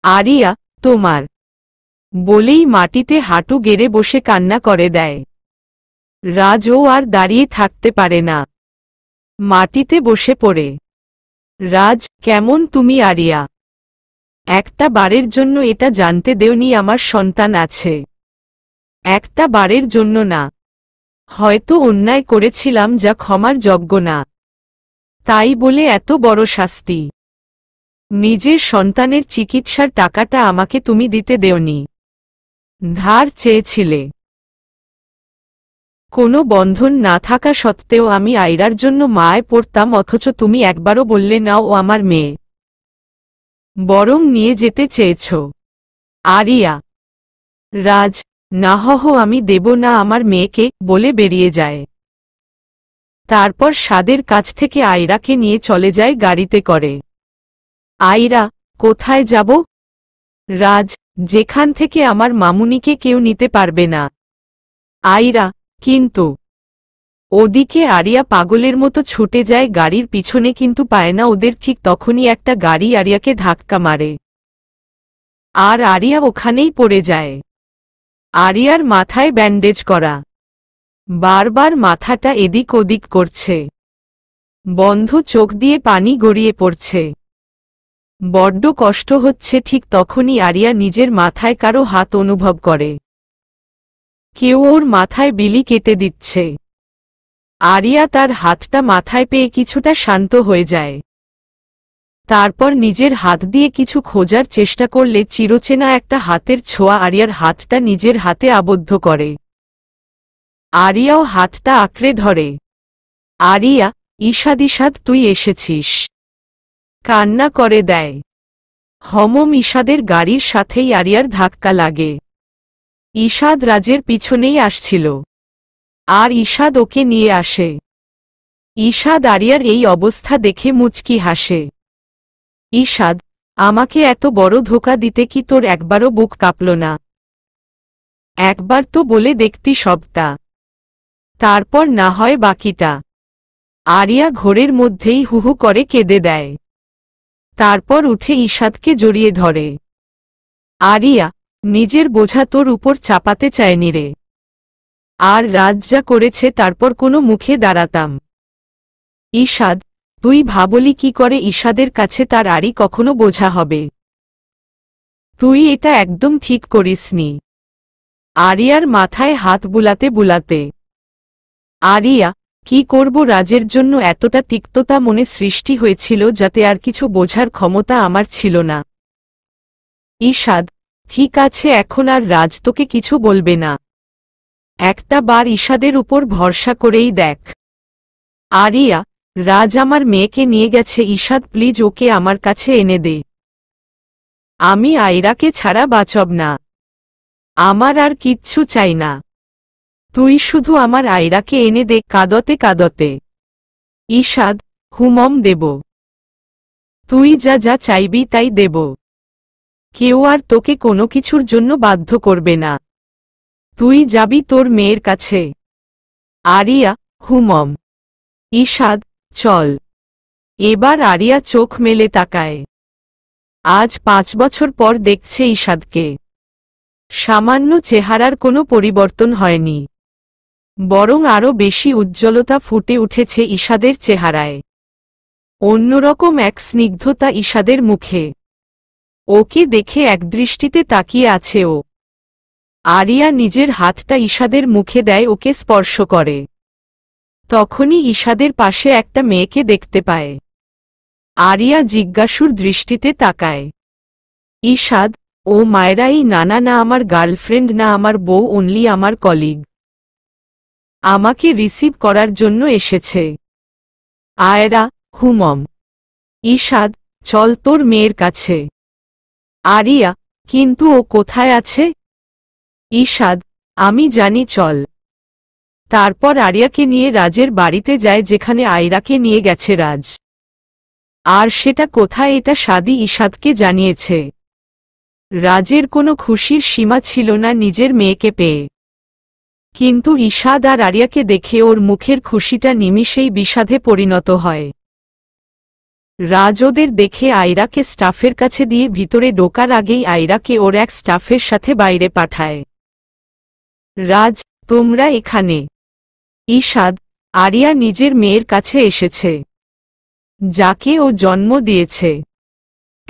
আরিয়া, তোমার। বলেই মাটিতে হাঁটু গেড়ে বসে কান্না করে দেয়। রাজ ও আর দাঁড়িয়ে থাকতে পারে না, মাটিতে বসে পড়ে। রাজ, কেমন তুমি? আরিয়া, একটা বারের জন্য এটা জানতে দেওনি আমার সন্তান আছে? একটা বারের জন্য না? হয়তো অন্যায় করেছিলাম যা ক্ষমার যোগ্য না, তাই বলে এত বড় শাস্তি? নিজের সন্তানের চিকিৎসার টাকাটা আমাকে তুমি দিতে দেওনি, ধার চেয়েছিলে। কোনো বন্ধন না থাকা সত্ত্বেও আমি আয়রার জন্য মায় পড়তাম, অথচ তুমি একবারও বললে না ও আমার মেয়ে, বরং নিয়ে যেতে চেয়েছ। আরিয়া। রাজ, না আমি দেব না আমার মেয়েকে, বলে বেরিয়ে যায়। তারপর সাদের কাছ থেকে আয়রাকে নিয়ে চলে যায় গাড়িতে করে। আয়রা, কোথায় যাব? রাজ, যেখান থেকে আমার মামুনিকে কেউ নিতে পারবে না। আয়রা, কিন্তু। ওদিকে আরিয়া পাগলের মতো ছুটে যায় গাড়ির পিছনে, কিন্তু পায় না ওদের। ঠিক তখনই একটা গাড়ি আরিয়াকে ধাক্কা মারে, আর আরিয়া ওখানেই পড়ে যায়। আরিয়ার মাথায় ব্যান্ডেজ করা, বারবার মাথাটা এদিক ওদিক করছে, বন্ধ চোখ দিয়ে পানি গড়িয়ে পড়ছে, বড্ড কষ্ট হচ্ছে। ঠিক তখনই আরিয়া নিজের মাথায় কারো হাত অনুভব করে, কেউ ওর মাথায় বিলি কেটে দিচ্ছে। আরিয়া তার হাতটা মাথায় পেয়ে কিছুটা শান্ত হয়ে যায়। তারপর নিজের হাত দিয়ে কিছু খোঁজার চেষ্টা করলে চিরচেনা একটা হাতের ছোঁয়া আরিয়ার হাতটা নিজের হাতে আবদ্ধ করে। আরিয়াও হাতটা আঁকড়ে ধরে। আরিয়া, ঈশাদ, ঈশাদ তুই এসেছিস, কান্না করে দেয়। ঈশাদের গাড়ির সাথেই আরিয়ার ধাক্কা লাগে। ঈশাদ রাজের পিছনেই আসছিল, আর ঈশাদ ওকে নিয়ে আসে। ঈশাদ আরিয়ার এই অবস্থা দেখে মুচকি হাসে। ঈশাদ, আমাকে এত বড় ধোঁকা দিতে কি তোর একবারও বুক কাঁপল না? একবার তো বলে দেখতি সবটা, তারপর না হয় বাকিটা। আরিয়া ঘোরের মধ্যেই হুহু করে কেঁদে দেয়। তারপর উঠে ঈশাদকে জড়িয়ে ধরে। আরিয়া, নিজের বোঝা তোর উপর চাপাতে চায়নি রে। আর রাজ যা করেছে তারপর কোনো মুখে দাঁড়াতাম? ঈশাদ, তুই ভাবলি কি করে ঈশাদের কাছে তার আরি কখনো বোঝা হবে? তুই এটা একদম ঠিক করিসনি। আরিয়ার মাথায় হাত বুলাতে বুলাতে। আরিয়া, কি করব? রাজের জন্য এতটা তিক্ততা মনে সৃষ্টি হয়েছিল যাতে আর কিছু বোঝার ক্ষমতা আমার ছিল না। ঈশাদ, ঠিক আছে, এখন আর রাজ তোকে কিছু বলবে না। একটা বার ঈশাদের উপর ভরসা করেই দেখ। আরিয়া, রাজ আমার মেয়েকে নিয়ে গেছে, ঈশাদ প্লিজ ওকে আমার কাছে এনে দে। আমি আয়রাকে ছাড়া বাঁচব না। আমার আর কিচ্ছু চাই না, তুই শুধু আমার আয়রাকে এনে দে। কাঁদতে কাঁদতে। ঈশাদ, হুমম দেব, তুই যা যা চাইবি তাই দেব। কেউ আর তোকে কোনো কিছুর জন্য বাধ্য করবে না। তুই যাবি তোর মেয়ের কাছে। আরিয়া, হুমম। ঈশাদ, চল। এবার আরিয়া চোখ মেলে তাকায়। আজ 5 বছর পর দেখছে ইশাদকে। সামান্য চেহারার কোনো পরিবর্তন হয়নি, বরং আরও বেশি উজ্জ্বলতা ফুটে উঠেছে ইশাদের চেহারায়। অন্যরকম এক স্নিগ্ধতা ইশাদের মুখে। ওকে দেখে একদৃষ্টিতে তাকিয়ে আছে ও। আরিয়া নিজের হাতটা ইশাদের মুখে দেয়, ওকে স্পর্শ করে। তখনই ইশাদের পাশে একটা মেয়েকে দেখতে পায়। আরিয়া জিজ্ঞাসুর দৃষ্টিতে তাকায়। ইশাদ, ও মায়েরা? এই নানা না আমার গার্লফ্রেন্ড, না আমার বউ, অনলি আমার কলিগ। আমাকে রিসিভ করার জন্য এসেছে। আয়রা, হুমম। ইশাদ, চল তোর মেয়ের কাছে। আরিয়া, কিন্তু ও কোথায় আছে? ইশাদ, আমি জানি, চল। তারপর আরিয়াকে নিয়ে রাজের বাড়িতে যায়, যেখানে আয়রাকে নিয়ে গেছে রাজ। আর সেটা কোথায় এটা সাদি ইশাদকে জানিয়েছে। রাজের কোনো খুশির সীমা ছিল না নিজের মেয়েকে পেয়ে। কিন্তু ইশাদ আর আরিয়াকে দেখে ওর মুখের খুশিটা নিমিষেই বিষাদে পরিণত হয়। রাজ ওদের দেখে আয়রাকে স্টাফের কাছে দিয়ে ভিতরে ঢোকার আগেই আয়রাকে ওর এক স্টাফের সাথে বাইরে পাঠায়। রাজ, তোমরা এখানে? ইশাদ, আরিয়া নিজের মেয়ের কাছে এসেছে, যাকে ও জন্ম দিয়েছে।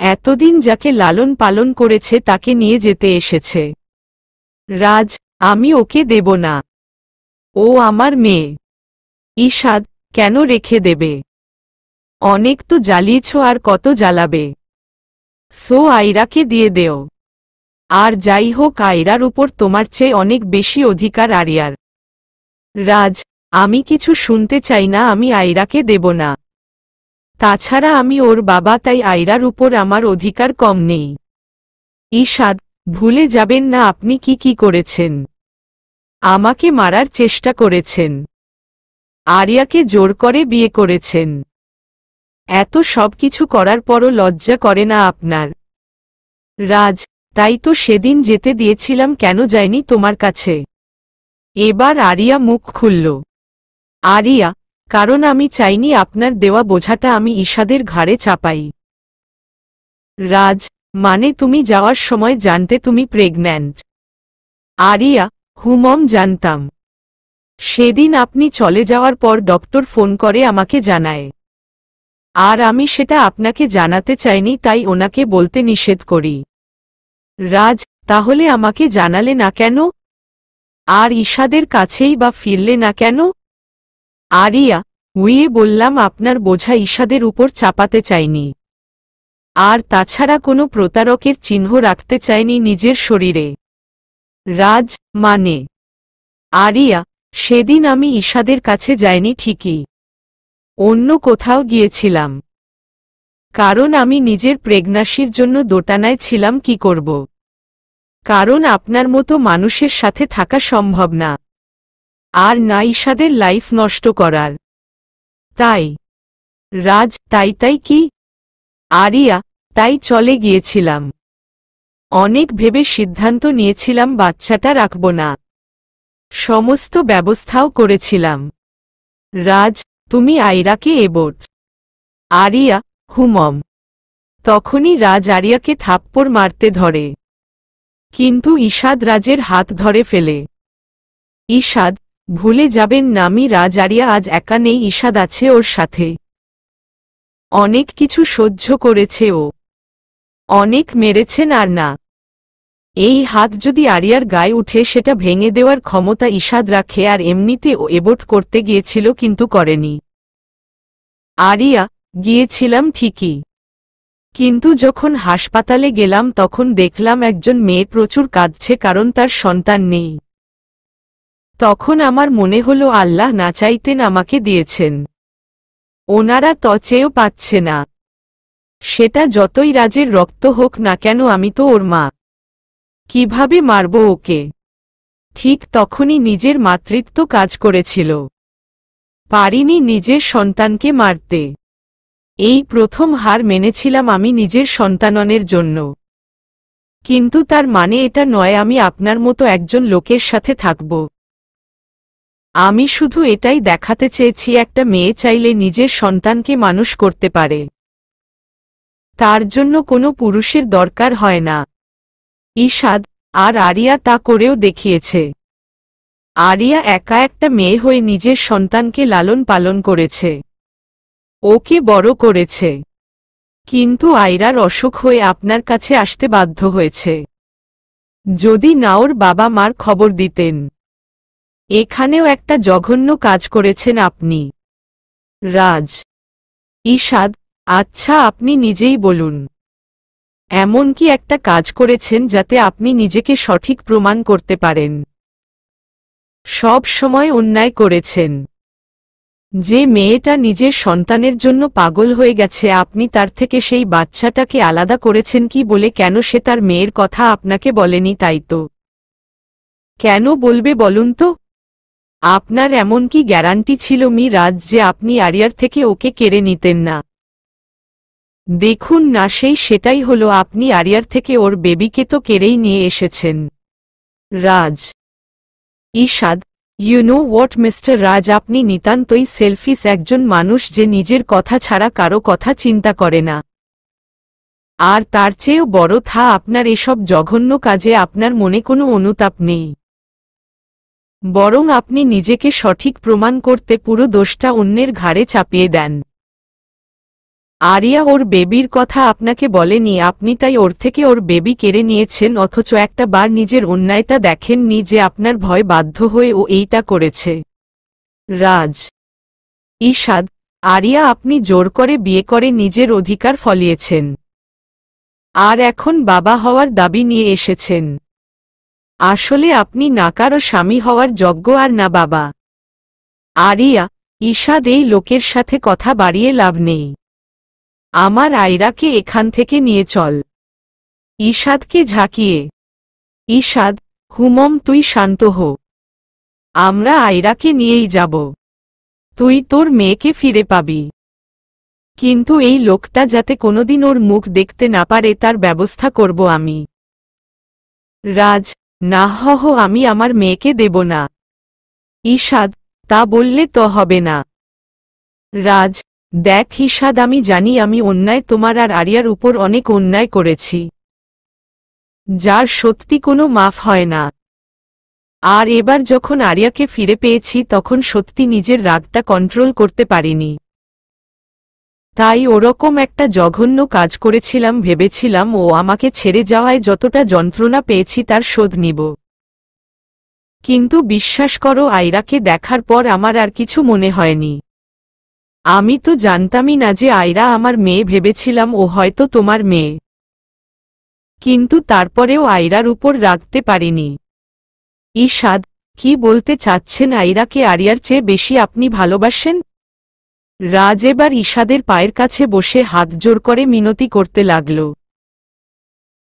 এতদিন যাকে লালন পালন করেছে তাকে নিয়ে যেতে এসেছে। রাজ, আমি ওকে দেব না, ও আমার মেয়ে। ইশাদ, কেন রেখে দেবে? অনেক তো জ্বালিয়েছ, আর কত জ্বালাবে? সো আয়রাকে দিয়ে দেও। আর যাই হোক, আয়রার উপর তোমার চেয়ে অনেক বেশি অধিকার আরিয়ার। রাজ, আমি কিছু শুনতে চাই না, আমি আয়রাকে দেব না। তাছাড়া আমি ওর বাবা, তাই আয়রার উপর আমার অধিকার কম নেই। ইশাদ, ভুলে যাবেন না আপনি কি কি করেছেন। আমাকে মারার চেষ্টা করেছেন, আরিয়াকে জোর করে বিয়ে করেছেন। এত সব কিছু করার পরও লজ্জা করে না আপনার? রাজ, তাই তো সেদিন যেতে দিয়েছিলাম, কেন যায়নি তোমার কাছে? এবার আরিয়া মুখ খুলল। আরিয়া, কারণ আমি চাইনি আপনার দেওয়া বোঝাটা আমি ইশাদের ঘাড়ে চাপাই। রাজ, মানে তুমি যাওয়ার সময় জানতে তুমি প্রেগন্যান্ট? আরিয়া, হুমম, জানতাম। সেদিন আপনি চলে যাওয়ার পর ডক্টর ফোন করে আমাকে জানায়। আর আমি সেটা আপনাকে জানাতে চাইনি, তাই ওনাকে বলতে নিষেধ করি। রাজ, তাহলে আমাকে জানালে না কেন? আর ইশাদের কাছেই বা ফিরলে না কেন? আরিয়া, বললাম আপনার বোঝা ইশাদের উপর চাপাতে চাইনি। আর তাছাড়া কোনো প্রতারকের চিহ্ন রাখতে চাইনি নিজের শরীরে। রাজ, মানে? আরিয়া, সেদিন আমি ইশাদের কাছে যাইনি ঠিকই, অন্য কোথাও গিয়েছিলাম। কারণ আমি নিজের প্রেগন্যান্সির জন্য দোটানায় ছিলাম, কি করব। কারণ আপনার মতো মানুষের সাথে থাকা সম্ভব না, আর না ইশাদের লাইফ নষ্ট করার। তাই। রাজ, তাই কি? আরিয়া, তাই চলে গিয়েছিলাম। অনেক ভেবে সিদ্ধান্ত নিয়েছিলাম বাচ্চাটা রাখব না। সমস্ত ব্যবস্থাও করেছিলাম। রাজ, তুমি আয়রাকে এবট? আরিয়া, হুমম। তখনই রাজ আরিয়াকে থাপ্পড় মারতে ধরে, কিন্তু ইশাদ রাজের হাত ধরে ফেলে। ইশাদ, ভুলে যাবেন না আমি রাজ, আরিয়া আজ একা নেই, ইশাদ আছে ওর সাথে। অনেক কিছু সহ্য করেছে ও, অনেক মেরেছেন, আর না, এই হাত যদি আরিয়ার গায়ে উঠে সেটা ভেঙে দেওয়ার ক্ষমতা ইশাদ রাখে। আর এমনিতে ও এবট করতে গিয়েছিল, কিন্তু করেনি। আরিয়া, গিয়েছিলাম ঠিকই, কিন্তু যখন হাসপাতালে গেলাম তখন দেখলাম একজন মেয়ে প্রচুর কাঁদছে, কারণ তার সন্তান নেই। তখন আমার মনে হলো আল্লাহ না চাইতেন আমাকে দিয়েছেন, ওনারা চেয়েও পাচ্ছে না। সেটা যতই রাজের রক্ত হোক না কেন, আমি তো ওর মা, কিভাবে মারব ওকে? ঠিক তখনই নিজের মাতৃত্ব কাজ করেছিল, পারিনি নিজের সন্তানকে মারতে। এই প্রথম হার মেনেছিলাম আমি নিজের সন্তাননের জন্য। কিন্তু তার মানে এটা নয় আমি আপনার মতো একজন লোকের সাথে থাকব। আমি শুধু এটাই দেখাতে চেয়েছি একটা মেয়ে চাইলে নিজের সন্তানকে মানুষ করতে পারে। তার জন্য কোনো পুরুষের দরকার হয় না। ঈশাদ আর আরিয়া তা করেও দেখিয়েছে। আরিয়া একা একটা মেয়ে হয়ে নিজের সন্তানকে লালন পালন করেছে, ওকে বড় করেছে। কিন্তু আয়রার অসুখ হয়ে আপনার কাছে আসতে বাধ্য হয়েছে। যদি না ওর বাবা মার খবর দিতেন। এখানেও একটা জঘন্য কাজ করেছেন আপনি। রাজ। ঈশাদ আচ্ছা আপনি নিজেই বলুন, এমন কি একটা কাজ করেছেন যাতে আপনি নিজেকে সঠিক প্রমাণ করতে পারেন? সব সময় অন্যায় করেছেন। যে মেয়েটা নিজের সন্তানের জন্য পাগল হয়ে গেছে আপনি তার থেকে সেই বাচ্চাটাকে আলাদা করেছেন কি বলে? কেন সে তার মেয়ের কথা আপনাকে বলেনি তাই তো? কেন বলবে বলুন তো? আপনার এমন কি গ্যারান্টি ছিল রাজ যে আপনি আরিয়ার থেকে ওকে কেড়ে নিতেন না? দেখুন না সেটাই হলো, আপনি আরিয়ার থেকে ওর বেবিকে তো কেড়েই নিয়ে এসেছেন। রাজ। ঈশাদ you know what mister Raj, আপনি নিতান্তই সেলফিশ একজন মানুষ যে নিজের কথা ছাড়া কারো কথা চিন্তা করে না। আর তার চেয়েও বড় আপনার এসব জঘন্য কাজে আপনার মনে কোনো অনুতাপ নেই। বরং আপনি নিজেকে সঠিক প্রমাণ করতে পুরো দোষটা অন্যের ঘাড়ে চাপিয়ে দেন। আরিয়া ওর বেবির কথা আপনাকে বলেনি, আপনি তাই ওর থেকে ওর বেবি কেড়ে নিয়েছেন, অথচ একটা বার নিজের অন্যায়টা দেখেননি যে আপনার ভয় বাধ্য হয়ে ও এইটা করেছে। রাজ। ঈশাদ আরিয়া আপনি জোর করে বিয়ে করে নিজের অধিকার ফলিয়েছেন, আর এখন বাবা হওয়ার দাবি নিয়ে এসেছেন। আসলে আপনি না কারো স্বামী হওয়ার যোগ্য আর না বাবা। আরিয়া। ঈশাদ এই লোকের সাথে কথা বাড়িয়ে লাভ নেই। আমার আয়রাকে এখান থেকে নিয়ে চল। ঈশাদকে ঝাঁকিয়ে। ঈশাদ হুমম তুই শান্ত হো, আমরা আয়রাকে নিয়েই যাব। তুই তোর মেয়েকে ফিরে পাবি, কিন্তু এই লোকটা যাতে কোনোদিন ওর মুখ দেখতে না পারে তার ব্যবস্থা করব আমি। রাজ না আমি আমার মেয়েকে দেব না। ঈশাদ তা বললে তো হবে না। রাজ দেখ ঈশাদ, আমি জানি আমি অন্যায় তোমার আর আরিয়ার উপর অনেক অন্যায় করেছি, যার সত্যি কোনো মাফ হয় না। আর এবার যখন আরিয়াকে ফিরে পেয়েছি তখন সত্যি নিজের রাগটা কন্ট্রোল করতে পারিনি, তাই ওরকম একটা জঘন্য কাজ করেছিলাম। ভেবেছিলাম ও আমাকে ছেড়ে যাওয়ায় যতটা যন্ত্রণা পেয়েছি তার শোধ নিব। কিন্তু বিশ্বাস করো আয়রাকে দেখার পর আমার আর কিছু মনে হয়নি। আমি তো জানতামই না যে আয়রা আমার মেয়ে, ভেবেছিলাম ও হয়তো তোমার মেয়ে। কিন্তু তারপরেও আয়রার উপর রাখতে পারিনি। ঈশাদ কি বলতে চাচ্ছেন? আয়রাকে আরিয়ার চেয়ে বেশি আপনি ভালোবাসেন? রাজ এবার ঈশাদের পায়ের কাছে বসে হাত জোর করে মিনতি করতে লাগল।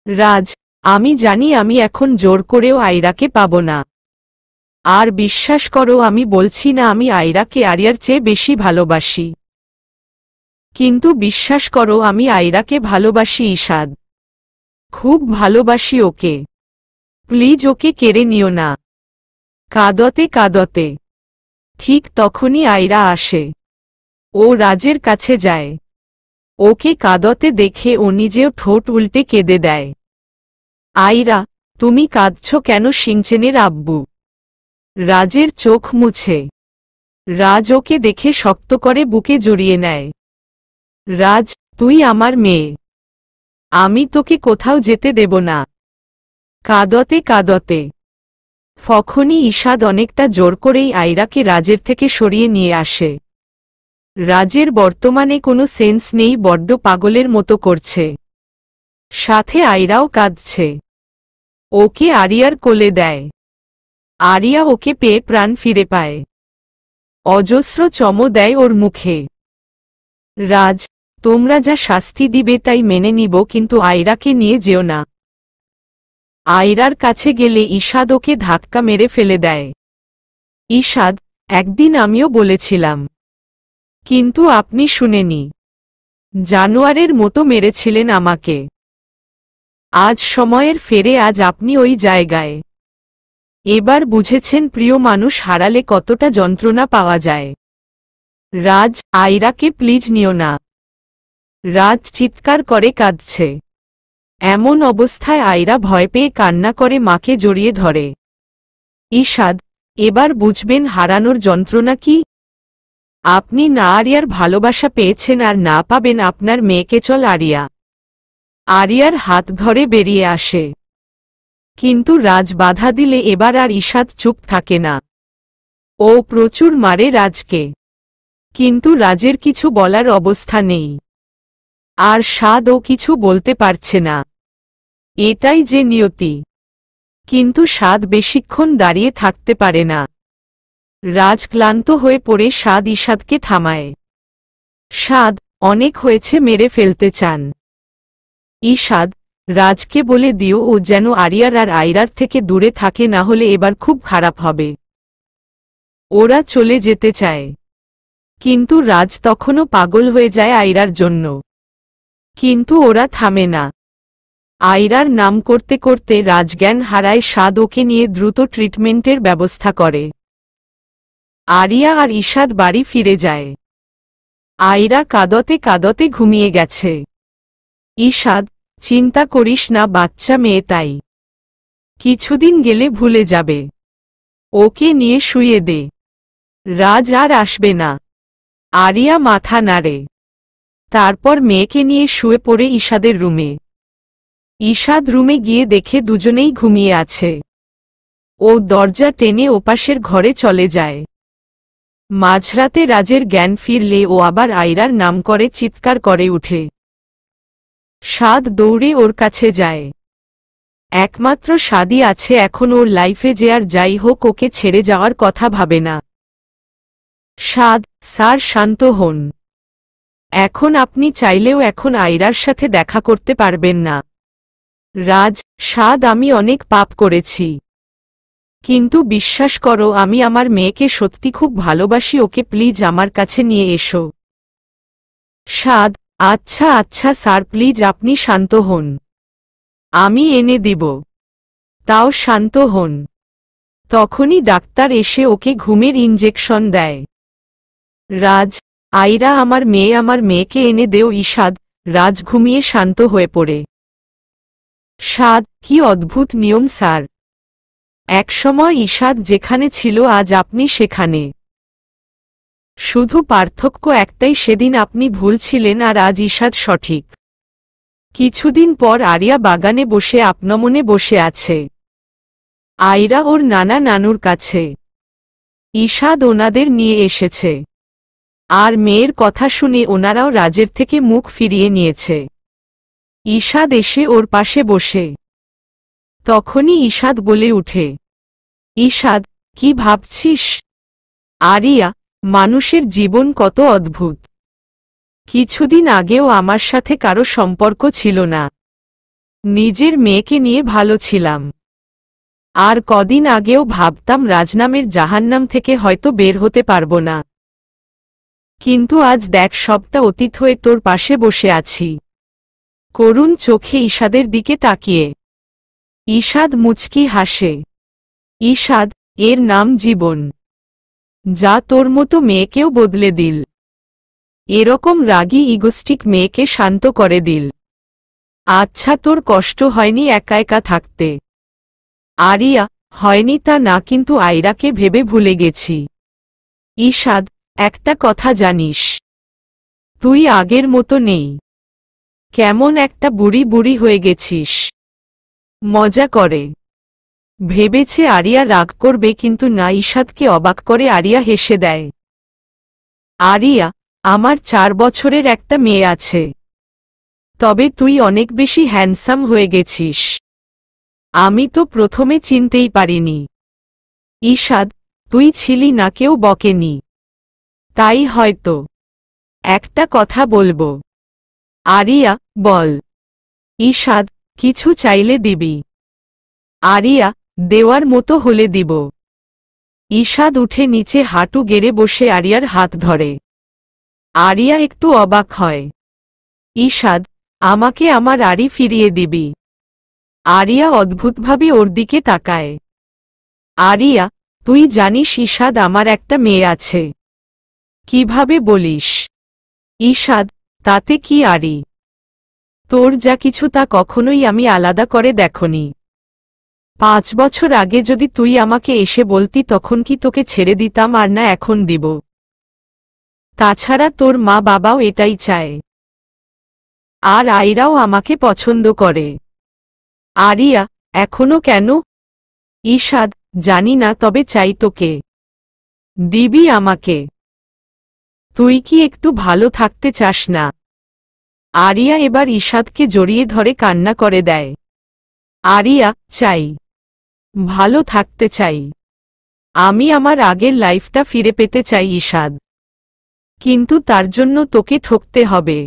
রাজ আমি জানি আমি এখন জোর করেও আয়রাকে পাব না। আর বিশ্বাস করো আমি বলছি না আমি আয়রাকে আরিয়ার চেয়ে বেশি ভালোবাসি, কিন্তু বিশ্বাস করো আমি আয়রাকে ভালোবাসি ঈশাদ, খুব ভালোবাসি ওকে। প্লিজ ওকে কেড়ে নিও না। কাঁদতে কাঁদতে ঠিক তখনই আয়রা আসে। ও রাজের কাছে যায়। ওকে কাঁদতে দেখে ও নিজেও ঠোঁট উল্টে কেঁদে দেয়। আয়রা তুমি কাঁদছ কেন? সিংচেনের আব্বু। রাজের চোখ মুছে। রাজ ওকে দেখে শক্ত করে বুকে জড়িয়ে নেয়। রাজ তুই আমার মেয়ে, আমি তোকে কোথাও যেতে দেব না। কাঁদতে কাঁদতে ফখনি ঈশাদ অনেকটা জোর করেই আয়রাকে রাজের থেকে সরিয়ে নিয়ে আসে। রাজের বর্তমানে কোনো সেন্স নেই, বড্ড পাগলের মতো করছে। সাথে আয়রাও কাঁদছে। ওকে আরিয়ার কোলে দেয়। আরিয়া ওকে পেয়ে প্রাণ ফিরে পায়। অজস্র চমো দেয় ওর মুখে। রাজ তোমরা যা শাস্তি দিবে তাই মেনে নিব, কিন্তু আয়রাকে নিয়ে যেও না। আয়রার কাছে গেলে ঈশাদ ওকে ধাক্কা মেরে ফেলে দেয়। ঈশাদ একদিন আমিও বলেছিলাম, কিন্তু আপনি শুনেনি। জানোয়ারের মতো মেরেছিলেন আমাকে। আজ সময়ের ফেরে, আজ আপনি ওই জায়গায়। এবার বুঝেছেন প্রিয় মানুষ হারালে কতটা যন্ত্রণা পাওয়া যায়। রাজ আয়রাকে প্লিজ নিও না। রাজ চিৎকার করে কাঁদছে। এমন অবস্থায় আয়রা ভয় পেয়ে কান্না করে মাকে জড়িয়ে ধরে। ঈশাদ, এবার বুঝবেন হারানোর যন্ত্রণা কি। আপনি না আরিয়ার ভালোবাসা পেয়েছেন আর না পাবেন আপনার মেয়েকে। চল আরিয়া। আরিয়ার হাত ধরে বেরিয়ে আসে, কিন্তু রাজ বাধা দিলে এবার আর ঈশাদ চুপ থাকে না। ও প্রচুর মারে রাজকে, কিন্তু রাজের কিছু বলার অবস্থা নেই। আর সাদও কিছু বলতে পারছে না। এটাই যে নিয়তি। কিন্তু সাদ বেশিক্ষণ দাঁড়িয়ে থাকতে পারে না। রাজ ক্লান্ত হয়ে পড়ে সাদ ঈশাদকে থামায়। সাদ, অনেক হয়েছে, মেরে ফেলতে চান। ঈশাদ, রাজকে বলে দিও ও যেন আরিয়ার আর আয়রার থেকে দূরে থাকে, না হলে এবার খুব খারাপ হবে। ওরা চলে যেতে চায়, কিন্তু রাজ তখনও পাগল হয়ে যায় আয়রার জন্য। কিন্তু ওরা থামে না। আয়রার নাম করতে করতে রাজজ্ঞান হারায়। সাদ ওকে নিয়ে দ্রুত ট্রিটমেন্টের ব্যবস্থা করে। আরিয়া আর ঈশাদ বাড়ি ফিরে যায়। আয়রা কাঁদতে কাঁদতে ঘুমিয়ে গেছে। ঈশাদ, চিন্তা করিস না, বাচ্চা মেয়ে তাই কিছুদিন গেলে ভুলে যাবে। ওকে নিয়ে শুয়ে দে, রাজ আর আসবে না। আরিয়া মাথা নাড়ে, তারপর মেয়েকে নিয়ে শুয়ে পড়ে ঈশাদের রুমে। ঈশাদ রুমে গিয়ে দেখে দুজনেই ঘুমিয়ে আছে। ও দরজা টেনে ওপাশের ঘরে চলে যায়। মাঝরাতে রাজের জ্ঞান ফিরলে ও আবার আয়রার নাম করে চিৎকার করে উঠে। সাদ দৌড়ে ওর কাছে যায়। একমাত্র সাদই আছে এখন ওর লাইফে, যে আর যাই হোক ওকে ছেড়ে যাওয়ার কথা ভাবে না। সাদ, স্যার শান্ত হন। এখন আপনি চাইলেও এখন আয়রার সাথে দেখা করতে পারবেন না। রাজ, সাদ, আমি অনেক পাপ করেছি, কিন্তু বিশ্বাস করো আমি আমার মেয়েকে সত্যি খুব ভালোবাসি। ওকে প্লিজ আমার কাছে নিয়ে এসো। সাদ, আচ্ছা আচ্ছা স্যার, প্লিজ আপনি শান্ত হন, আমি এনে দিব। তাও শান্ত হন। তখনই ডাক্তার এসে ওকে ঘুমের ইনজেকশন দেয়। রাজ, আয়রা আমার মেয়েকে এনে দেও। ঈশাদ। রাজ ঘুমিয়ে শান্ত হয়ে পড়ে। সাদ, কি অদ্ভুত নিয়ম স্যার। একসময় ঈশাদ যেখানে ছিল আজ আপনি সেখানে। শুধু পার্থক্য একটাই, সেদিন আপনি ভুল ছিলেন আর আজ ঈশাদ সঠিক। কিছুদিন পর আরিয়া বাগানে বসে আপনমনে বসে আছে। আয়রা ওর নানা নানুর কাছে। ঈশাদ ওনাদের নিয়ে এসেছে, আর মেয়ের কথা শুনে ওনারাও রাজের থেকে মুখ ফিরিয়ে নিয়েছে। ঈশাদ এসে ওর পাশে বসে। তখনই ঈশাদ বলে উঠে, ঈশাদ, কি ভাবছিস? আরিয়া, মানুষের জীবন কত অদ্ভুত। কিছুদিন আগেও আমার সাথে কারো সম্পর্ক ছিল না, নিজের মেয়েকে নিয়ে ভালো ছিলাম। আর কদিন আগেও ভাবতাম রাজনামের জাহান্নাম থেকে হয়তো বের হতে পারবো না। কিন্তু আজ দেখ, সবটা অতীত হয়ে তোর পাশে বসে আছি। করুণ চোখে ঈশাদের দিকে তাকিয়ে ঈশাদ মুচকি হাসে। ঈশাদ, এর নাম জীবন, যা তোর মতো মেয়েকেও বদলে দিল। এরকম রাগী ইগোস্টিক মেয়েকে শান্ত করে দিল। আচ্ছা, তোর কষ্ট হয়নি একা একা থাকতে? আরিয়া, হয়নি তা না, কিন্তু আয়রাকে ভেবে ভুলে গেছি। ঈশাদ, একটা কথা জানিস, তুই আগের মতো নেই। কেমন একটা বুড়ি বুড়ি হয়ে গেছিস। মজা করে ভেবেছে আরিয়া রাগ করবে, কিন্তু না। ঈশাদকে অবাক করে আরিয়া হেসে দেয়। আরিয়া, আমার 4 বছরের একটা মেয়ে আছে, তবে তুই অনেক বেশি হ্যান্ডসাম হয়ে গেছিস। আমি তো প্রথমে চিনতেই পারিনি। ঈশাদ, তুই ছিলি না, কেউ বকেনি, তাই হয়তো। একটা কথা বলবো? আরিয়া, বল। ঈশাদ, কিছু চাইলে দিবি? আরিয়া, দেওয়ার মতো হলে দিব। ঈশাদ উঠে নিচে হাঁটু গেড়ে বসে আরিয়ার হাত ধরে। আরিয়া একটু অবাক হয়। ঈশাদ, আমাকে আমার আরি ফিরিয়ে দিবি? আরিয়া অদ্ভুতভাবে ওর দিকে তাকায়। আরিয়া, তুই জানিস ঈশাদ, আমার একটা মেয়ে আছে। কিভাবে বলিস? ঈশাদ, তাতে কি আরি? তোর যা কিছু তা কখনোই আমি আলাদা করে দেখনি। 5 বছর আগে যদি তুই আমাকে এসে বলতি তখন কি তোকে ছেড়ে দিতাম আর না এখন দিব? তাছাড়া তোর মা বাবাও এটাই চায়। আর আইরাও আমাকে পছন্দ করে। আরিয়া, এখনো কেন? ঈশাদ, জানি না, তবে চাই তোকে। দিবি আমাকে? তুই কি একটু ভালো থাকতে চাস না? আরিয়া এবার ঈশাদকে জড়িয়ে ধরে কান্না করে দেয়। আরিয়া, চাই, ভালো থাকতে চাই। আমি আমার আগের লাইফটা ফিরে পেতে চাই ঈশাদ। কিন্তু তার জন্য তোকে ঠকতে হবে।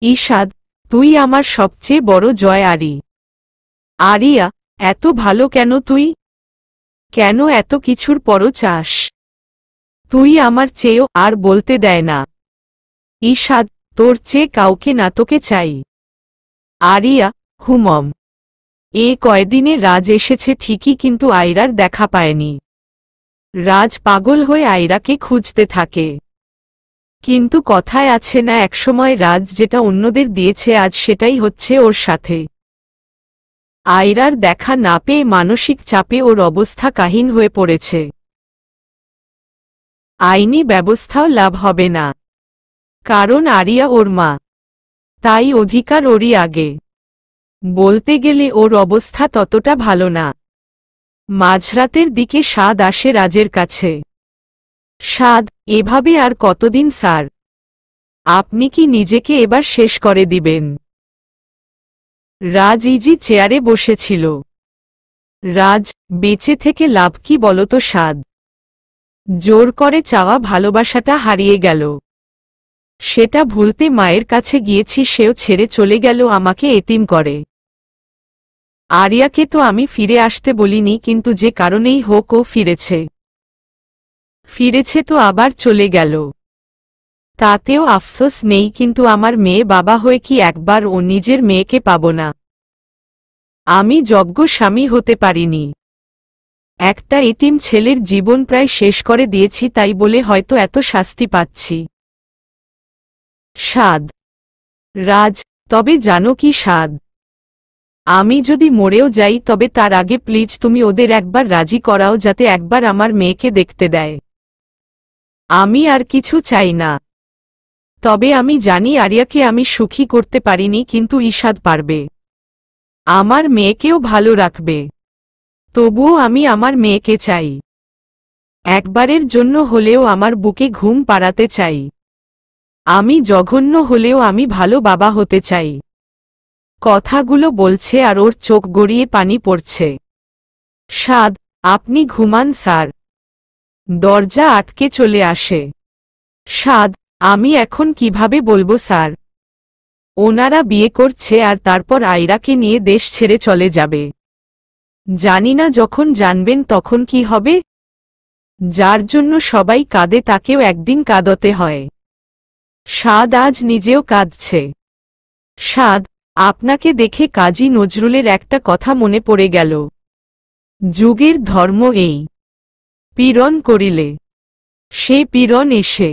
ঈশাদ, তুই আমার সবচেয়ে বড় জয়। আরিয়া, এত ভালো কেন তুই? কেন এত কিছুর পরও চাস? তুই আমার চেয়েও আর বলতে দেয় না। ঈশাদ, তোর চেয়ে কাউকে না, তোকে চাই। আরিয়া, হুমম। কয়দিনে রাজ এসেছে ঠিকই, কিন্তু আয়রার দেখা পায়নি। রাজ পাগল হয়ে আয়রাকে খুঁজতে থাকে। কিন্তু কথায় আছে না, একসময় রাজ যেটা অন্যদের দিয়েছে আজ সেটাই হচ্ছে ওর সাথে। আয়রার দেখা না পেয়ে মানসিক চাপে ওর অবস্থা কাহিল হয়ে পড়েছে। আইনি ব্যবস্থাও লাভ হবে না, কারণ আরিয়া ওর মা, তাই অধিকার ওরই আগে। বলতে গেলে ওর অবস্থা ততটা ভালো না। মাঝরাতের দিকে সাদ আসে রাজের কাছে। সাদ, এভাবে আর কতদিন স্যার? আপনি কি নিজেকে এবার শেষ করে দিবেন? রাজ ইজি চেয়ারে বসেছিল। রাজ, বেঁচে থেকে লাভ কি বলতো সাদ? জোর করে চাওয়া ভালোবাসাটা হারিয়ে গেল। সেটা ভুলতে মায়ের কাছে গিয়েছি, সেও ছেড়ে চলে গেল আমাকে এতিম করে। আরিয়াকে তো আমি ফিরে আসতে বলিনি, কিন্তু যে কারণেই হোক ও ফিরেছে। ফিরেছে তো আবার চলে গেল, তাতেও আফসোস নেই, কিন্তু আমার মেয়ে বাবা হয়ে কি একবার ও নিজের মেয়েকে পাব না? আমি যোগ্য স্বামী হতে পারিনি। একটা এতিম ছেলের জীবন প্রায় শেষ করে দিয়েছি, তাই বলে হয়তো এত শাস্তি পাচ্ছি। সাদ, রাজ, তবে জানো কি সাদ? আমি যদি মরেও যাই তবে তার আগে প্লিজ তুমি ওদের একবার রাজি করাও, যাতে একবার আমার মেয়েকে দেখতে দেয়। আমি আর কিছু চাই না। তবে আমি জানি আরিয়াকে আমি সুখী করতে পারিনি, কিন্তু ঈশাদ পারবে। আমার মেয়েকেও ভালো রাখবে। তবুও আমি আমার মেয়েকে চাই। একবারের জন্য হলেও আমার বুকে ঘুম পাড়াতে চাই। আমি জঘন্য হলেও আমি ভালো বাবা হতে চাই। কথাগুলো বলছে আর ওর চোখ গড়িয়ে পানি পড়ছে। সাদ, আপনি ঘুমান স্যার। দরজা আটকে চলে আসে। সাদ, আমি এখন কিভাবে বলবো স্যার? ওনারা বিয়ে করছে আর তারপর আয়রাকে নিয়ে দেশ ছেড়ে চলে যাবে। জানি না যখন জানবেন তখন কি হবে। যার জন্য সবাই কাঁদে তাকেও একদিন কাঁদতে হয়। সাদ আজ নিজেও কাঁদছে। সাদ, আপনাকে দেখে কাজী নজরুলের একটা কথা মনে পড়ে গেল। যুগের ধর্ম এই, পীড়ন করিলে সে পীড়ন এসে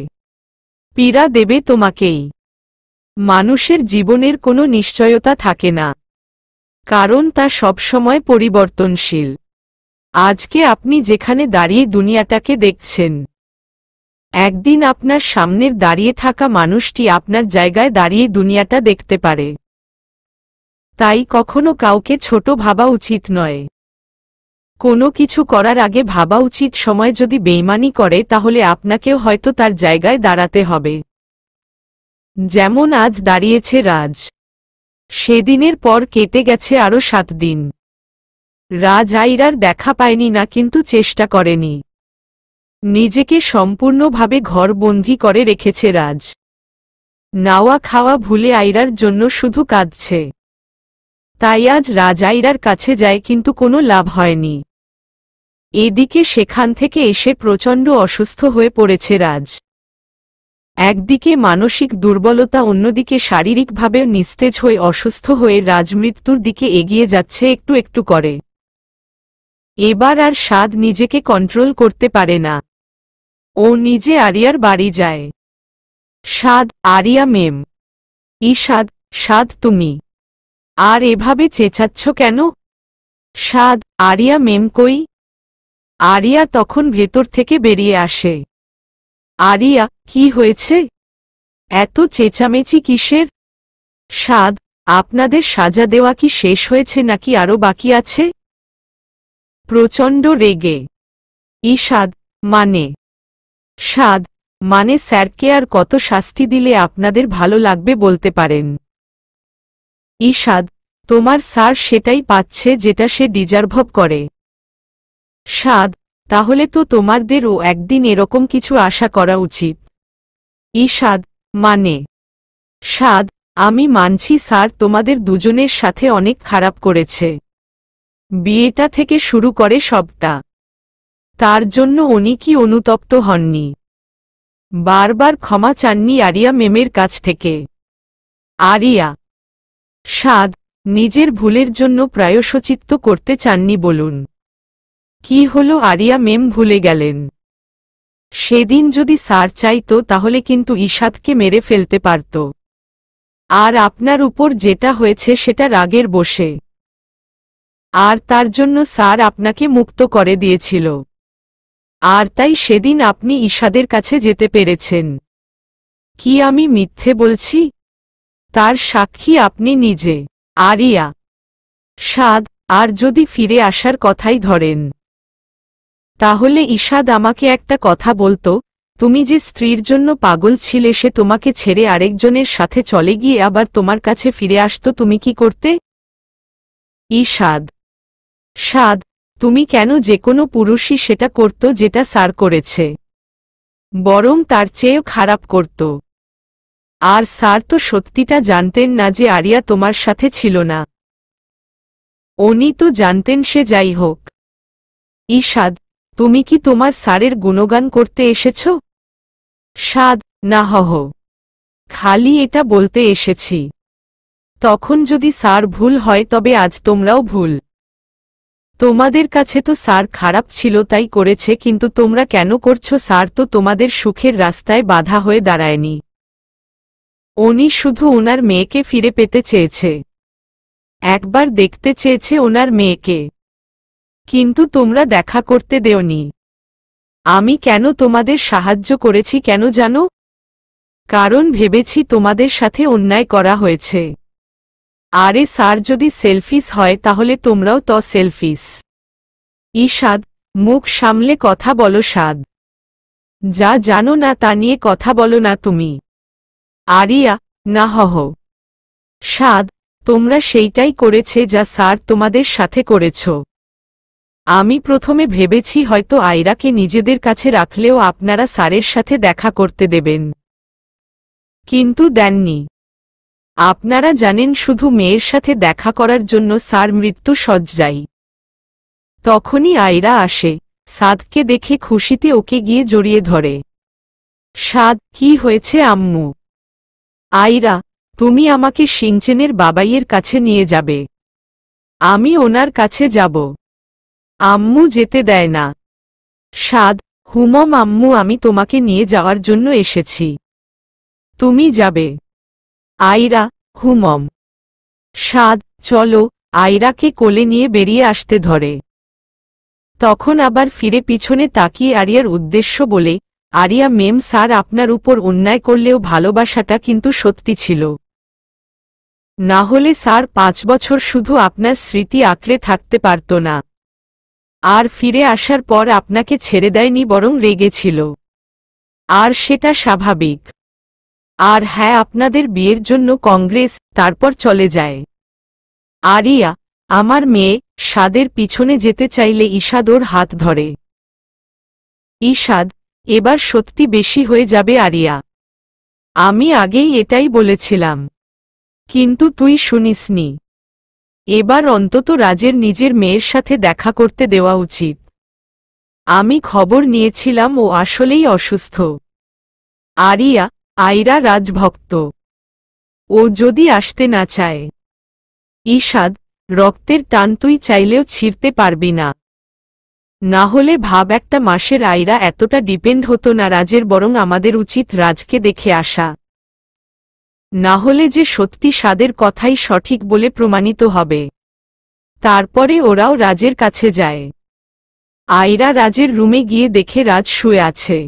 পীড়া দেবে তোমাকেই। মানুষের জীবনের কোনো নিশ্চয়তা থাকে না, কারণ তা সবসময় পরিবর্তনশীল। আজকে আপনি যেখানে দাঁড়িয়ে দুনিয়াটাকে দেখছেন, একদিন আপনার সামনের দাঁড়িয়ে থাকা মানুষটি আপনার জায়গায় দাঁড়িয়ে দুনিয়াটা দেখতে পারে। তাই কখনো কাউকে ছোট ভাবা উচিত নয়। কোনো কিছু করার আগে ভাবা উচিত, সময় যদি বেইমানি করে তাহলে আপনাকেও হয়তো তার জায়গায় দাঁড়াতে হবে। যেমন আজ দাঁড়িয়েছে রাজ। সেদিনের পর কেটে গেছে আরও 7 দিন। রাজ আয়রার দেখা পায়নি না, কিন্তু চেষ্টা করেনি। নিজেকে সম্পূর্ণভাবে ঘরবন্দি করে রেখেছে রাজ। নাওয়া খাওয়া ভুলে আয়রার জন্য শুধু কাঁদছে। তাই আজ রাজ আয়রার কাছে যায়, কিন্তু কোনো লাভ হয়নি। এদিকে সেখান থেকে এসে প্রচণ্ড অসুস্থ হয়ে পড়েছে রাজ। একদিকে মানসিক দুর্বলতা, অন্যদিকে শারীরিকভাবে নিস্তেজ হয়ে অসুস্থ হয়ে রাজ মৃত্যুর দিকে এগিয়ে যাচ্ছে একটু একটু করে। এবার আর সাদ নিজেকে কন্ট্রোল করতে পারে না। ও নিজে আরিয়ার বাড়ি যায়। সাদ, আরিয়া মেম। ঈশাদ, সাদ তুমি আর এভাবে চেঁচাচ্ছ কেন? সাদ, আরিয়া মেম কই? আরিয়া তখন ভেতর থেকে বেরিয়ে আসে। আরিয়া, কি হয়েছে? এত চেঁচামেচি কিসের? সাদ, আপনাদের সাজা দেওয়া কি শেষ হয়েছে নাকি আরো বাকি আছে? প্রচণ্ড রেগে ঈশাদ, মানে? সাদ, মানে স্যারকে আর কত শাস্তি দিলে আপনাদের ভালো লাগবে বলতে পারেন? ঈশাদ, তোমার স্যার সেটাই পাচ্ছে যেটা সে ডিজার্ভ করে। সাদ, তাহলে তো তোমাদেরও একদিন এরকম কিছু আশা করা উচিত। ঈশাদ, মানে? সাদ, আমি মানছি স্যার তোমাদের দুজনের সাথে অনেক খারাপ করেছে। বিয়েটা থেকে শুরু করে সবটা। তার জন্য উনি কি অনুতপ্ত হননি? বারবার ক্ষমা চাননি আরিয়া মেমের কাছ থেকে? আরিয়া, সাদ, নিজের ভুলের জন্য প্রায়শ্চিত্ত করতে চাননি বলুন। কি হলো আরিয়া মেম ভুলে গেলেন? সেদিন যদি স্যার চাইতো তাহলে কিন্তু ঈশাদকে মেরে ফেলতে পারত। আর আপনার উপর যেটা হয়েছে সেটা রাগের বশে। আর তার জন্য স্যার আপনাকে মুক্ত করে দিয়েছিল। আর তাই সেদিন আপনি ঈশাদের কাছে যেতে পেরেছেন। কি আমি মিথ্যে বলছি? তার সাক্ষী আপনি নিজে। আরিয়া, সাদ, আর যদি ফিরে আসার কথাই ধরেন, তাহলে ঈশাদ আমাকে একটা কথা বলতো, তুমি যে স্ত্রীর জন্য পাগল ছিলে সে তোমাকে ছেড়ে আরেকজনের সাথে চলে গিয়ে আবার তোমার কাছে ফিরে আসতো, তুমি কি করতে? ঈশাদ, সাদ, তুমি কেন? যে কোনো পুরুষই সেটা করত যেটা স্যার করেছে, বরং তার চেয়েও খারাপ করত। আর স্যার তো সত্যিটা জানতেন না যে আরিয়া তোমার সাথে ছিল না। উনি তো জানতেন। সে যাই হোক। ঈশাদ, তুমি কি তোমার স্যারের গুণগান করতে এসেছ? সাদ, না হহ, খালি এটা বলতে এসেছি। তখন যদি স্যার ভুল হয় তবে আজ তোমরাও ভুল। তোমাদের কাছে তো স্যার খারাপ ছিল তাই করেছে, কিন্তু তোমরা কেন করছো? স্যার তো তোমাদের সুখের রাস্তায় বাধা হয়ে দাঁড়ায়নি। উনি শুধু ওনার মেয়েকে ফিরে পেতে চেয়েছে। একবার দেখতে চেয়েছে ওনার মেয়েকে, কিন্তু তোমরা দেখা করতে দেওনি। আমি কেন তোমাদের সাহায্য করেছি কেন জানো? কারণ ভেবেছি তোমাদের সাথে অন্যায় করা হয়েছে। আরে স্যার যদি সেলফিশ হয় তাহলে তোমরাও তো সেলফিশ। ঈশাদ, মুখ সামলে কথা বলো। সাদ, যা জানো না তা নিয়ে কথা বলো না তুমি। আরিয়া, না হহ। সাদ, তোমরা সেইটাই করেছে যা স্যার তোমাদের সাথে করেছ। আমি প্রথমে ভেবেছি হয়তো আয়রাকে নিজেদের কাছে রাখলেও আপনারা স্যারের সাথে দেখা করতে দেবেন, কিন্তু দেননি। আপনারা জানেন শুধু মেয়ের সাথে দেখা করার জন্য স্যার মৃত্যু শয্যায়। তখনই আয়রা আসে, সাদকে দেখে খুশিতে ওকে গিয়ে জড়িয়ে ধরে। সাদ, কি হয়েছে আম্মু? আয়রা, তুমি আমাকে সিংচেনের বাবাইয়ের কাছে নিয়ে যাবে। আমি ওনার কাছে যাব। আম্মু যেতে দেয় না। সাদ, হুমম আম্মু, আমি তোমাকে নিয়ে যাওয়ার জন্য এসেছি, তুমি যাবে। আয়রা, হুমম। সাদ, চলো। আয়রাকে কোলে নিয়ে বেরিয়ে আসতে ধরে। তখন আবার ফিরে পিছনে তাকিয়ে আরিয়ার উদ্দেশ্য বলে, আরিয়া মেম, স্যার আপনার উপর অন্যায় করলেও ভালোবাসাটা কিন্তু সত্যি ছিল। না হলে স্যার 5 বছর শুধু আপনার স্মৃতি আঁকড়ে থাকতে পারত না। আর ফিরে আসার পর আপনাকে ছেড়ে দেয়নি, বরং রেগেছিল। আর সেটা স্বাভাবিক। আর হ্যাঁ, আপনাদের বিয়ের জন্য কংগ্রেস, তারপর চলে যায়। আরিয়া, আমার মেয়ে। সাদের পিছনে যেতে চাইলে ঈশাদ ওর হাত ধরে। ঈশাদ, এবার সত্যি বেশি হয়ে যাবে আরিয়া। আমি আগেই এটাই বলেছিলাম, কিন্তু তুই শুনিসনি। এবার অন্তত রাজের নিজের মেয়ের সাথে দেখা করতে দেওয়া উচিত। আমি খবর নিয়েছিলাম ও আসলেই অসুস্থ। আরিয়া, আয়রা রাজভক্ত, ও যদি আসতে না চায়। ঈশাদ, রক্তের টান তুই চাইলেও ছিঁড়তে পারবি না। না হলে ভাব, একটা মাসের আয়রা এতটা ডিপেন্ড হতো না রাজের, বরং আমাদের উচিত রাজকে দেখে আসা। না হলে যে সত্যি স্বাদের কথাই সঠিক বলে প্রমাণিত হবে। তারপরে ওরাও রাজের কাছে যায়। আয়রা রাজের রুমে গিয়ে দেখে রাজ শুয়ে আছে।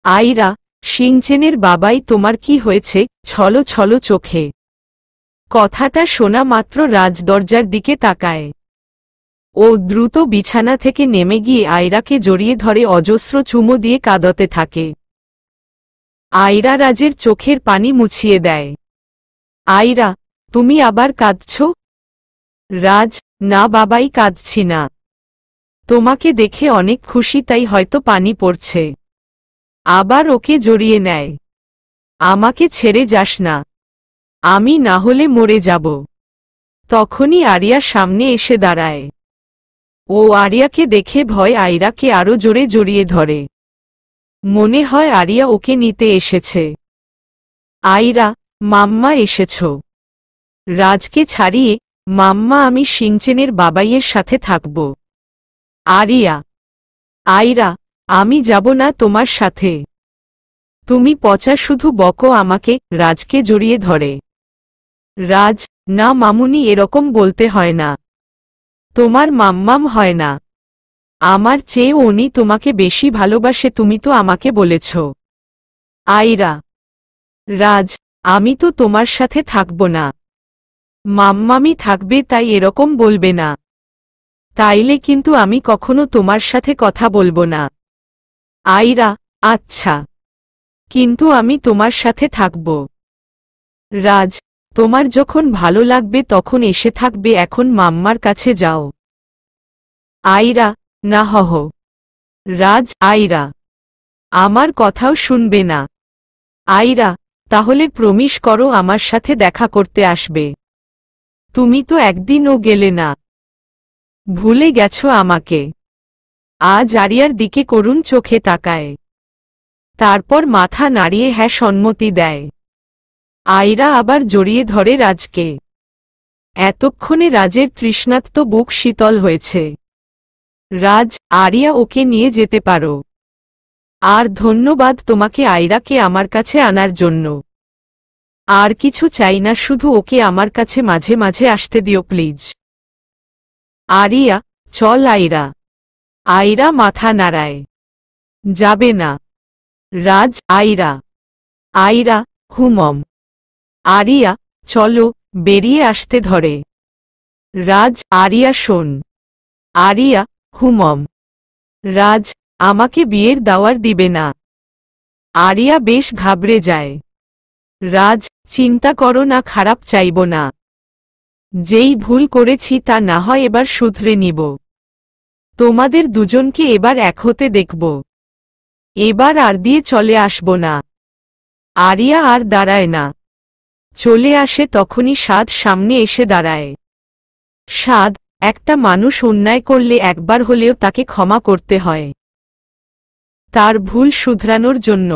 আয়রা, শিংচেনের বাবাই তোমার কি হয়েছে? ছলো ছলো চোখে। কথাটা শোনা মাত্র রাজ দরজার দিকে তাকায়। ও দ্রুত বিছানা থেকে নেমে গিয়ে আয়রাকে জড়িয়ে ধরে অজস্র চুমো দিয়ে কাঁদতে থাকে। আয়রা রাজের চোখের পানি মুছিয়ে দেয়। আয়রা, তুমি আবার কাঁদছ? রাজ, না বাবাই, কাঁদছি না। তোমাকে দেখে অনেক খুশি তাই হয়তো পানি পড়ছে। আবার ওকে জড়িয়ে নেয়। আমাকে ছেড়ে যাস না, আমি না হলে মরে যাব। তখনই আরিয়া সামনে এসে দাঁড়ায়। ও আরিয়াকে দেখে ভয় আয়রাকে আরো জোরে জড়িয়ে ধরে। মনে হয় আরিয়া ওকে নিতে এসেছে। আয়রা, মাম্মা এসেছ। রাজকে ছাড়িয়ে, মাম্মা আমি শিংচেনের বাবাইয়ের সাথে থাকব। আরিয়া, আয়রা, আমি যাব না তোমার সাথে। তুমি পচা শুধু বকো আমাকে। রাজকে জড়িয়ে ধরে। রাজ, না মামুনি, এরকম বলতে হয় না। তোমার মাম্মাম হয় না। আমার চেয়ে উনি তোমাকে বেশি ভালোবাসে, তুমি তো আমাকে বলেছ। আয়রা, রাজ, আমি তো তোমার সাথে থাকব না। মাম্মামি থাকবে, তাই এরকম বলবে না। তাইলে কিন্তু আমি কখনো তোমার সাথে কথা বলবো না। আয়রা, আচ্ছা, কিন্তু আমি তোমার সাথে থাকব। রাজ, তোমার যখন ভালো লাগবে তখন এসে থাকবে, এখন মাম্মার কাছে যাও। আয়রা, না হহ। রাজ, আয়রা আমার কথাও শুনবে না। আয়রা, তাহলে প্রমিস করো আমার সাথে দেখা করতে আসবে। তুমি তো একদিনও গেলে না। ভুলে গেছো আমাকে। আজ আরিয়ার দিকে করুণ চোখে তাকায়। তারপর মাথা নাড়িয়ে হ্যাঁ সম্মতি দেয়। আয়রা আবার জড়িয়ে ধরে রাজকে। এতক্ষণে রাজের তৃষ্ণার্ত বুক শীতল হয়েছে। রাজ, আরিয়া ওকে নিয়ে যেতে পারো। আর ধন্যবাদ তোমাকে আয়রাকে আমার কাছে আনার জন্য। আর কিছু চাই না, শুধু ওকে আমার কাছে মাঝে মাঝে আসতে দিও প্লিজ। আরিয়া, চল আয়রা। আয়রা মাথা নাড়ায়। যাবে না। রাজ, আয়রা। আয়রা, হুমম। আরিয়া, চলো। বেরিয়ে আসতে ধরে। রাজ, আরিয়া শোন। আরিয়া, হুমম। রাজ, আমাকে বিয়ের দাওয়ার দিবে না। আরিয়া বেশ ঘাবড়ে যায়। রাজ, চিন্তা করো না, খারাপ চাইব না। যেই ভুল করেছি তা না হয় এবার শুধরে নিব। তোমাদের দুজনকে এবার এক হতে দেখব। এবার আর দিয়ে চলে আসব না। আরিয়া আর দাঁড়ায় না। চলে আসে তখনই সাদ সামনে এসে দাঁড়ায়। সাদ, একটা মানুষ অন্যায় করলে একবার হলেও তাকে ক্ষমা করতে হয়, তার ভুল শুধরানোর জন্য।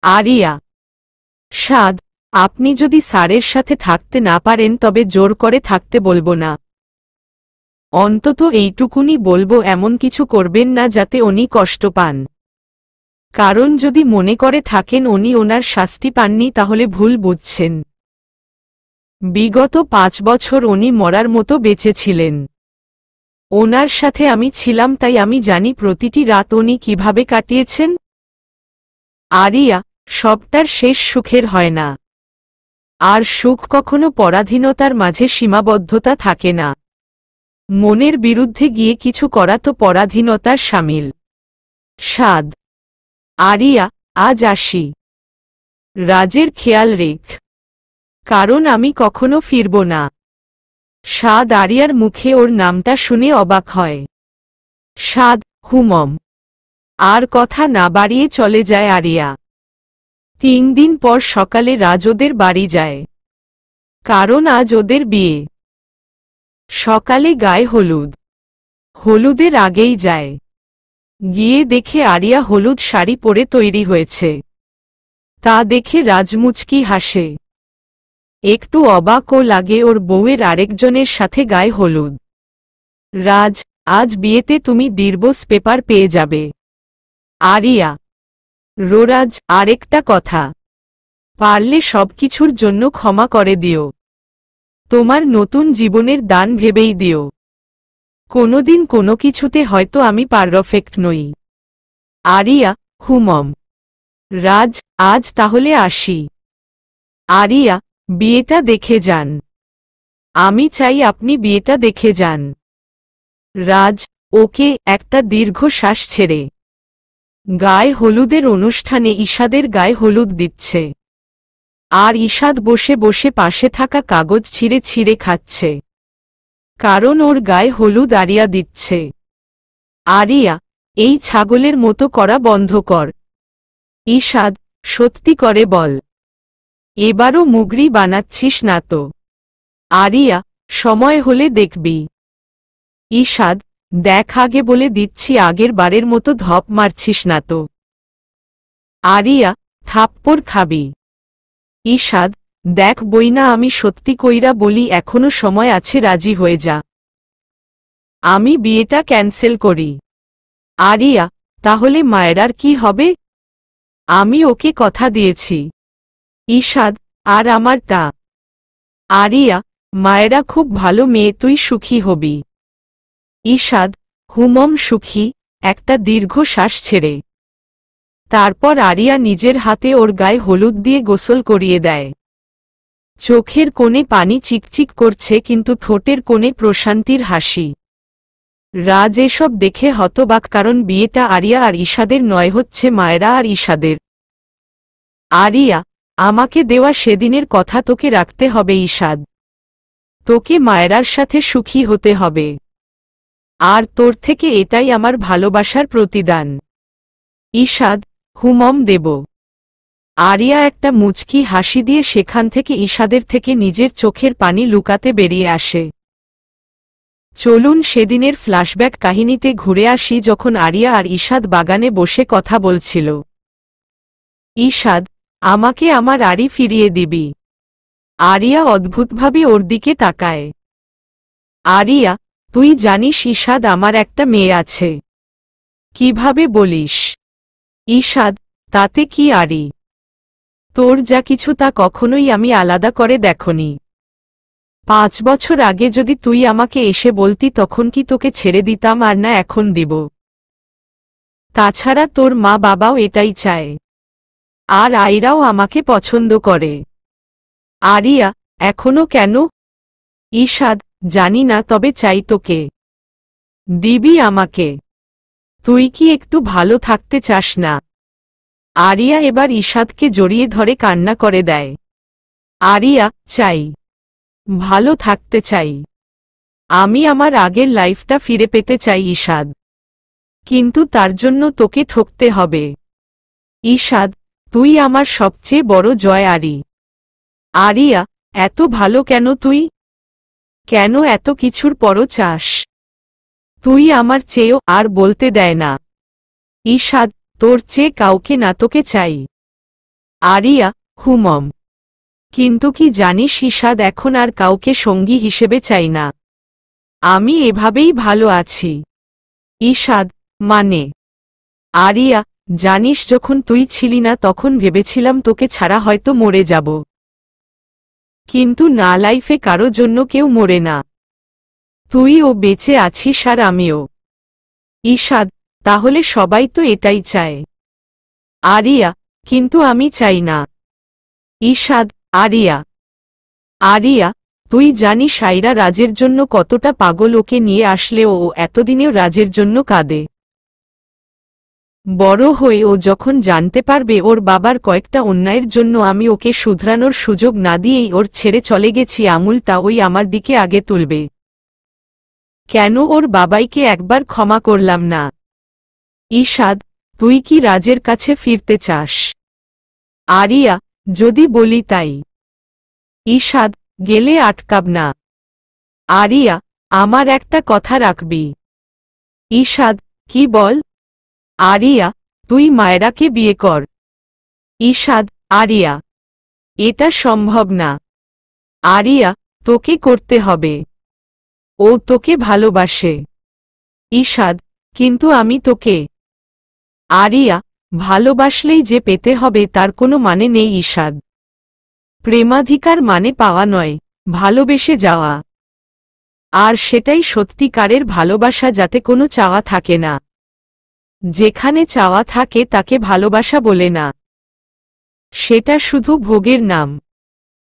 আরিয়া, সাদ, আপনি যদি স্যারের সাথে থাকতে না পারেন তবে জোর করে থাকতে বলবো না। অন্তত এইটুকুনি বলবো, এমন কিছু করবেন না যাতে উনি কষ্ট পান। কারণ যদি মনে করে থাকেন উনি ওনার শাস্তি পাননি তাহলে ভুল বুঝছেন। বিগত 5 বছর উনি মরার মতো বেঁচে ছিলেন। ওনার সাথে আমি ছিলাম তাই আমি জানি প্রতিটি রাত উনি কিভাবে কাটিয়েছেন। আরিয়া, সবটার শেষ সুখের হয় না। আর সুখ কখনো পরাধীনতার মাঝে সীমাবদ্ধতা থাকে না। মনের বিরুদ্ধে গিয়ে কিছু করা তো পরাধীনতার শামিল। সাদ, আরিয়া, আজ আসি। রাজের খেয়াল রেখ, কারণ আমি কখনো ফিরব না। সাদ আরিয়ার মুখে ওর নামটা শুনে অবাক হয়। সাদ, হুমম। আর কথা না বাড়িয়ে চলে যায় আরিয়া। 3 দিন পর সকালে রাজ ওদের বাড়ি যায়। কারণ আজ ওদের বিয়ে। সকালে গায়ে হলুদ। হলুদের আগেই যায়। গিয়ে দেখে আরিয়া হলুদ শাড়ি পরে তৈরি হয়েছে। তা দেখে রাজমুচকি হাসে। একটু অবাকও লাগে ওর বউয়ের আরেকজনের সাথে গায়ে হলুদ। রাজ, আজ বিয়েতে তুমি ডিভোর্স পেপার পেয়ে যাবে। আরিয়া, রোরাজ, আরেকটা কথা, পারলে সবকিছুর জন্য ক্ষমা করে দিও। তোমার নতুন জীবনের দান ভেবেই দিও। কোনোদিন কোনো কিছুতে হয়তো আমি পারফেক্ট নই। আরিয়া, হুমম। রাজ, আজ তাহলে আসি। আরিয়া, বিয়েটা দেখে যান। আমি চাই আপনি বিয়েটা দেখে যান। রাজ, ওকে। একটা দীর্ঘ শ্বাস ছেড়ে। গায়ে হলুদের অনুষ্ঠানে ইশাদের গায়ে হলুদ দিচ্ছে। আর ইশাদ বসে বসে পাশে থাকা কাগজ ছিঁড়ে ছিঁড়ে খাচ্ছে। কারণ ওর গায়ে হলুদ আরিয়া দিচ্ছে। আরিয়া, এই ছাগলের মতো করা বন্ধ কর। ইশাদ, সত্যি করে বল, এবারও মুগরি বানাচ্ছিস না তো? আরিয়া, সময় হলে দেখবি। ইশাদ, দেখ আগে বলে দিচ্ছি, আগের বারের মতো ধপ মারছিস না তো? আরিয়া, থাপ্পড় খাবি। ইশাদ, দেখ বইনা, আমি সত্যি কইরা বলি, এখনো সময় আছে, রাজি হয়ে যা। আমি বিয়েটা ক্যান্সেল করি। আরিয়া, তাহলে মায়েরার কি হবে? আমি ওকে কথা দিয়েছি। ইশাদ, আর আমারটা? আরিয়া, মায়েরা খুব ভালো মেয়ে, তুই সুখী হবি। ইশাদ, হুমম সুখী। একটা দীর্ঘ শ্বাস ছেড়ে। তারপর আরিয়া নিজের হাতে ওর গায়ে হলুদ দিয়ে গোসল করিয়ে দেয়। চোখের কোণে পানি চিকচিক করছে, কিন্তু ঠোঁটের কোণে প্রশান্তির হাসি। রাজ এসব দেখে হতবাক, কারণ বিয়েটা আরিয়া আর ইশাদের নয়, হচ্ছে মায়েরা আর ইশাদের। আরিয়া, আমাকে দেওয়া সেদিনের কথা তোকে রাখতে হবে ইশাদ। তোকে মায়েরার সাথে সুখী হতে হবে। আর তোর থেকে এটাই আমার ভালোবাসার প্রতিদান। ইশাদ, হুমম দেব। আরিয়া একটা মুচকি হাসি দিয়ে সেখান থেকে ইশাদের থেকে নিজের চোখের পানি লুকাতে বেরিয়ে আসে। চলুন সেদিনের ফ্ল্যাশব্যাক কাহিনীতে ঘুরে আসি, যখন আরিয়া আর ইশাদ বাগানে বসে কথা বলছিল। ইশাদ, আমাকে আমার আরি ফিরিয়ে দিবি? আরিয়া অদ্ভুতভাবে ওর দিকে তাকায়। আরিয়া, তুই জানিস ইশাদ, আমার একটা মেয়ে আছে। কিভাবে বলিস? ইশাদ, তাতে কি আরি? তোর যা কিছু তা কখনোই আমি আলাদা করে দেখনি। 5 বছর আগে যদি তুই আমাকে এসে বলতি, তখন কি তোকে ছেড়ে দিতাম, আর না এখন দিব? তাছাড়া তোর মা বাবাও এটাই চায়। আর আইরাও আমাকে পছন্দ করে। আরিয়া, এখনো কেন? ইশাদ, জানি না, তবে চাই তোকে। দিবি আমাকে? তুই কি একটু ভালো থাকতে চাস না? আরিয়া এবার ইশাদকে জড়িয়ে ধরে কান্না করে দেয়। আরিয়া, চাই, ভালো থাকতে চাই। আমি আমার আগের লাইফটা ফিরে পেতে চাই ইশাদ। কিন্তু তার জন্য তোকে ঠকতে হবে। ইশাদ, তুই আমার সবচেয়ে বড় জয় আরি। আরিয়া, এত ভালো কেন তুই? কেন এত কিছুর পরও চাস? তুই আমার চেয়েও আর বলতে দেয় না। ইশাদ, তোর চেয়ে কাউকে না, তোকে চাই। আরিয়া, হুমম। কিন্তু কি জানিস ইশাদ, এখন আর কাউকে সঙ্গী হিসেবে চাই না। আমি এভাবেই ভালো আছি। ইশাদ, মানে? আরিয়া, জানিস, যখন তুই ছিলি না তখন ভেবেছিলাম তোকে ছাড়া হয়তো মরে যাব। কিন্তু না, লাইফে কারো জন্য কেউ মরে না। তুইও বেঁচে আছিস আর আমিও। ইশাদ, তাহলে সবাই তো এটাই চায়। আরিয়া, কিন্তু আমি চাই না। ইশাদ, আরিয়া। আরিয়া, তুই জানিস আইরা রাজের জন্য কতটা পাগল, ওকে নিয়ে আসলে ও এতদিনেও রাজের জন্য কাঁদে। বড় হয়ে ও যখন জানতে পারবে ওর বাবার কয়েকটা অন্যায়ের জন্য আমি ওকে শুধরানোর সুযোগ না দিয়েই ওর ছেড়ে চলে গেছি, আঙুলটা ওই আমার দিকে আগে তুলবে। কেন ওর বাবাইকে একবার ক্ষমা করলাম না? ইশাদ, তুই কি রাজের কাছে ফিরতে চাস? আরিয়া, যদি বলি তাই। ইশাদ, গেলে আটকাব না। আরিয়া, আমার একটা কথা রাখবি। ইশাদ, কি বল? আরিয়া, তুই মায়েরাকে বিয়ে কর। ইশাদ, আরিয়া, এটা সম্ভব না। আরিয়া, তোকে করতে হবে। ও তোকে ভালোবাসে। ইশাদ, কিন্তু আমি তোকে। আরিয়া, ভালোবাসলেই যে পেতে হবে তার কোনো মানে নেই ইশাদ। প্রেমাধিকার মানে পাওয়া নয়, ভালোবেসে যাওয়া। আর সেটাই সত্যিকারের ভালোবাসা, যাতে কোনো চাওয়া থাকে না। যেখানে চাওয়া থাকে তাকে ভালোবাসা বলে না, সেটা শুধু ভোগের নাম।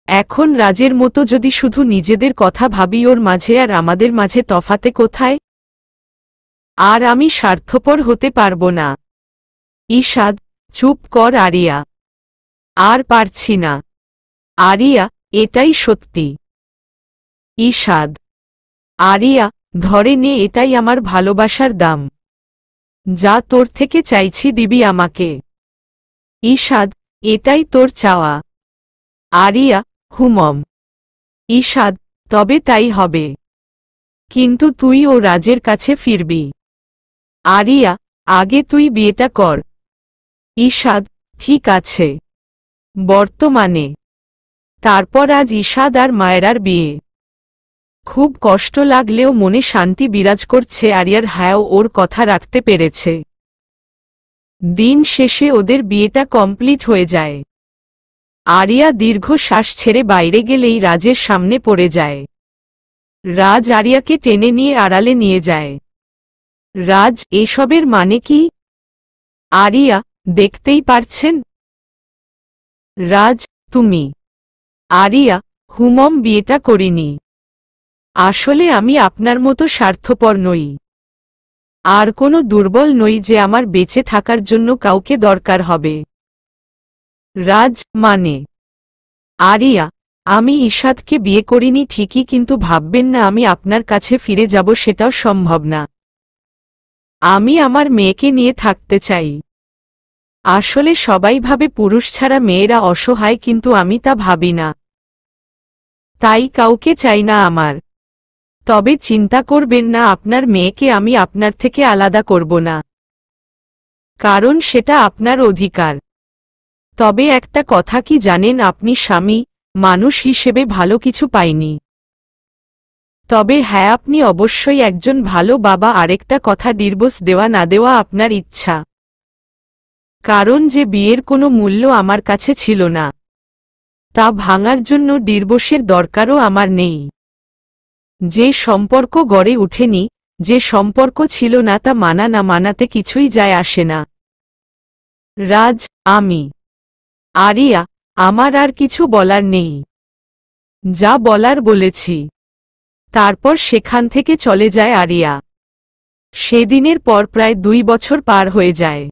এখন রাজের মতো যদি শুধু নিজেদের কথা ভাবি, ওর মাঝে আর আমাদের মাঝে তফাতে কোথায়? আর আমি স্বার্থপর হতে পারবো না। ঈশাদ, চুপ কর আরিয়া। আর পারছি না আরিয়া, এটাই সত্যি। ঈশাদ, আরিয়া, ধরে নে, এটাই আমার ভালোবাসার দাম। যা তোর থেকে চাইছি দিবি আমাকে। ঈশাদ, এটাই তোর চাওয়া? আরিয়া, হুমম। ঈশাদ, তবে তাই হবে, কিন্তু তুই ও রাজের কাছে ফিরবি। আরিয়া, আগে তুই বিয়েটা কর। ঈশাদ, ঠিক আছে, বর্তমানে। তারপর আজ ঈশাদ আর মায়েরার বিয়ে। খুব কষ্ট লাগলেও মনে শান্তি বিরাজ করছে। আরিয়ার হ্যাঁ, ওর কথা রাখতে পেরেছে। দিন শেষে ওদের বিয়েটা কমপ্লিট হয়ে যায়। আরিয়া দীর্ঘ শ্বাস ছেড়ে বাইরে গেলেই রাজের সামনে পড়ে যায়। রাজ আরিয়াকে টেনে নিয়ে আড়ালে নিয়ে যায়। রাজ, এসবের মানে কি? আরিয়া, দেখতেই পারছেন। রাজ, তুমি? আরিয়া, হুমম, বিয়েটা করিনি। আসলে আমি আপনার মতো স্বার্থপর নই, আর কোনো দুর্বল নই যে আমার বেঁচে থাকার জন্য কাউকে দরকার হবে। রাজ, মানে? আরিয়া, আমি ঈশাদকে বিয়ে করিনি ঠিকই, কিন্তু ভাববেন না আমি আপনার কাছে ফিরে যাব, সেটাও সম্ভব না। আমি আমার মেয়েকে নিয়ে থাকতে চাই। আসলে সবাই ভাবে পুরুষ ছাড়া মেয়েরা অসহায়, কিন্তু আমি তা ভাবি না। তাই কাউকে চাই না আমার। তবে চিন্তা করবেন না, আপনার মেয়েকে আমি আপনার থেকে আলাদা করব না, কারণ সেটা আপনার অধিকার। তবে একটা কথা কি জানেন, আপনি স্বামী মানুষ হিসেবে ভালো কিছু পাইনি। তবে হ্যাঁ, আপনি অবশ্যই একজন ভালো বাবা। আরেকটা কথা, ডিভোর্স দেওয়া না দেওয়া আপনার ইচ্ছা, কারণ যে বিয়ের কোনো মূল্য আমার কাছে ছিল না, তা ভাঙার জন্য ডিভোর্সের দরকারও আমার নেই। যে সম্পর্ক গড়ে ওঠেনি, যে সম্পর্ক ছিল না, তা মানা না মানাতে কিছুই যায় আসে না। রাজ, আমি? আরিয়া, আমার আর কিছু বলার নেই, যা বলার বলেছি। তারপর সেখান থেকে চলে যায় আরিয়া। সেদিনের পর প্রায় 2 বছর পার হয়ে যায়।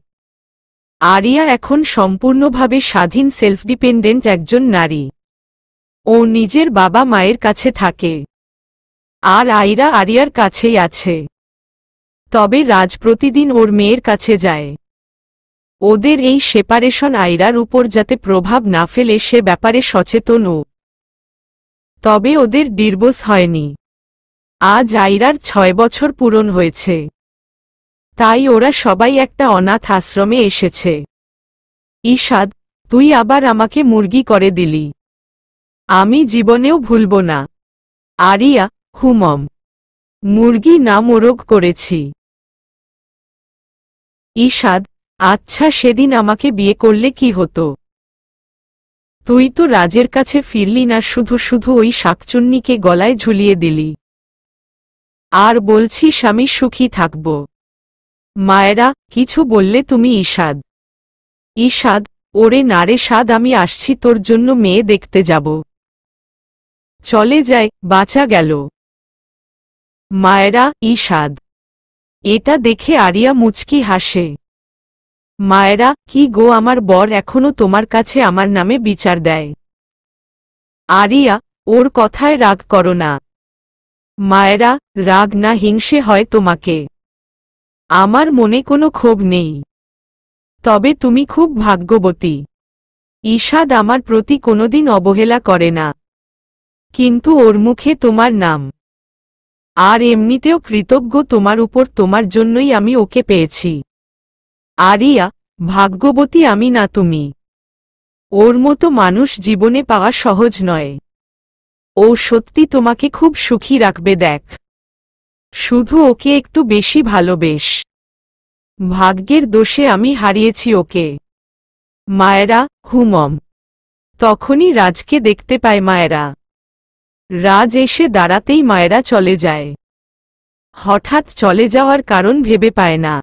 আরিয়া এখন সম্পূর্ণভাবে স্বাধীন, সেলফ ডিপেন্ডেন্ট একজন নারী। ও নিজের বাবা মায়ের কাছে থাকে, আর আইরা আরিয়ার কাছেই আছে। তবে রাজ প্রতিদিন ওর মেয়ের কাছে যায়। ওদের এই সেপারেশন আইরার উপর যাতে প্রভাব না ফেলে সে ব্যাপারে সচেতন ও। তবে ওদের ডিভোর্স হয়নি। আজ আইরার 6 বছর পূরণ হয়েছে, তাই ওরা সবাই একটা অনাথ আশ্রমে এসেছে। ঈশাদ, তুই আবার আমাকে মুরগি করে দিলি, আমি জীবনেও ভুলব না। আরিয়া, হুমম। মুরগি না, মোরগ করেছি। ঈশাদ, আচ্ছা, সেদিন আমাকে বিয়ে করলে কি হতো? তুই তো রাজের কাছে ফিরলি না, শুধু শুধু ওই শাকচুন্নিকে গলায় ঝুলিয়ে দিলি, আর বলছিস আমি সুখী থাকব। মায়েরা, কিছু বললে তুমি? ঈশাদ, ঈশাদ, ওরে নারে সাদ, আমি আসছি, তোর জন্য মেয়ে দেখতে যাব। চলে যায়, বাঁচা গেল। মায়েরা, ঈশাদ। এটা দেখে আরিয়া মুচকি হাসে। মায়েরা, কি গো, আমার বর এখনো তোমার কাছে আমার নামে বিচার দেয়? আরিয়া, ওর কথায় রাগ করো না। মায়েরা, রাগ না, হিংসে হয় তোমাকে। আমার মনে কোনো ক্ষোভ নেই, তবে তুমি খুব ভাগ্যবতী। ঈশাদ আমার প্রতি কোনোদিন অবহেলা করে না, কিন্তু ওর মুখে তোমার নাম। আর এমনিতেও কৃতজ্ঞ তোমার উপর, তোমার জন্যই আমি ওকে পেয়েছি। আরিয়া, ভাগ্যবতী আমি না তুমি। ওর মতো মানুষ জীবনে পাওয়া সহজ নয়। ও সত্যি তোমাকে খুব সুখী রাখবে, দেখ। শুধু ওকে একটু বেশি ভালোবেস। ভাগ্যের দোষে আমি হারিয়েছি ওকে। মায়েরা, হুমম। তখনই রাজকে দেখতে পায় মায়েরা। রাজ এসে দাঁড়াতেই মায়েরা চলে যায়। হঠাৎ চলে যাওয়ার কারণ ভেবে পায় না।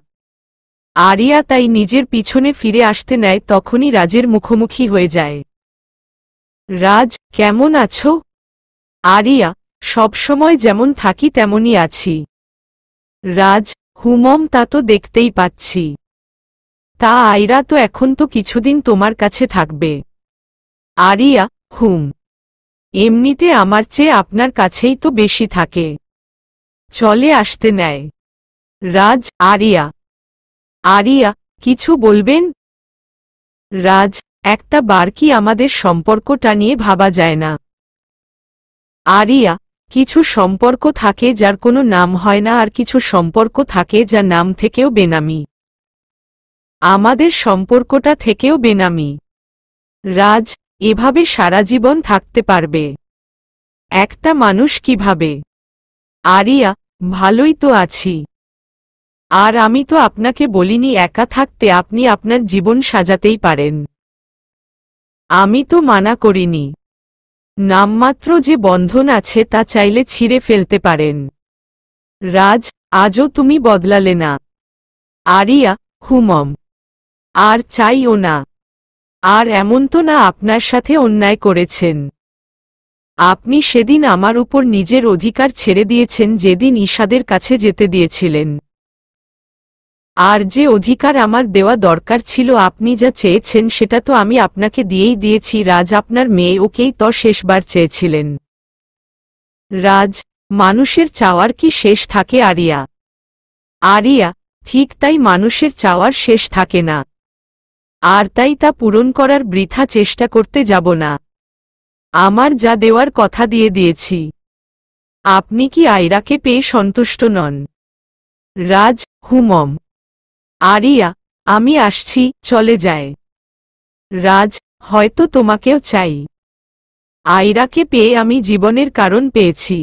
আরিয়া তাই নিজের পিছনে ফিরে আসতে নেয়, তখনই রাজের মুখোমুখি হয়ে যায়। রাজ, কেমন আছো? আরিয়া, সবসময় যেমন থাকি তেমনই আছি। রাজ, হুমম, তা তো দেখতেই পাচ্ছি। তা আয়রা তো এখন তো কিছুদিন তোমার কাছে থাকবে। আরিয়া, এমনিতে আমার চেয়ে আপনার কাছেই তো বেশি থাকে। চলে আসতে নেয়। রাজ, আরিয়া। আরিয়া, কিছু বলবেন? রাজ, একটা বার কি আমাদের সম্পর্কটা নিয়ে ভাবা যায় না? আরিয়া, কিছু সম্পর্ক থাকে যার কোনো নাম হয় না, আর কিছু সম্পর্ক থাকে যা নাম থেকেও বেনামি। আমাদের সম্পর্কটা থেকেও বেনামি। রাজ, এভাবে সারা জীবন থাকতে পারবে একটা মানুষ কিভাবে? আরিয়া, ভালোই তো আছি। আর আমি তো আপনাকে বলিনি একা থাকতে আপনি আপনার জীবন সাজাতেই পারেন। আমি তো মানা করিনি। নামমাত্র যে বন্ধন আছে তা চাইলে ছিঁড়ে ফেলতে পারেন। রাজ, আজও তুমি বদলালে না। আরিয়া, হুমম, আর চাইও না। আর এমন তো না আপনার সাথে অন্যায় করেছেন। আপনি সেদিন আমার উপর নিজের অধিকার ছেড়ে দিয়েছেন, যেদিন ঈশাদের কাছে যেতে দিয়েছিলেন। আর যে অধিকার আমার দেওয়া দরকার ছিল, আপনি যা চেয়েছেন সেটা তো আমি আপনাকে দিয়েই দিয়েছি। রাজ, আপনার মেয়ে ওকেই তো শেষবার চেয়েছিলেন। রাজ, মানুষের চাওয়ার কি শেষ থাকে আরিয়া? আরিয়া, ঠিক তাই, মানুষের চাওয়ার শেষ থাকে না। আর তাই তা পূরণ করার বৃথা চেষ্টা করতে যাব না। আমার যা দেওয়ার কথা দিয়ে দিয়েছি। আপনি কি আয়রাকে পেয়ে সন্তুষ্ট নন? রাজ, হুমম। আরিয়া, আমি আসছি, চলে যায়। রাজ, হয়তো তোমাকেও চাই। আয়রাকে পেয়ে আমি জীবনের কারণ পেয়েছি।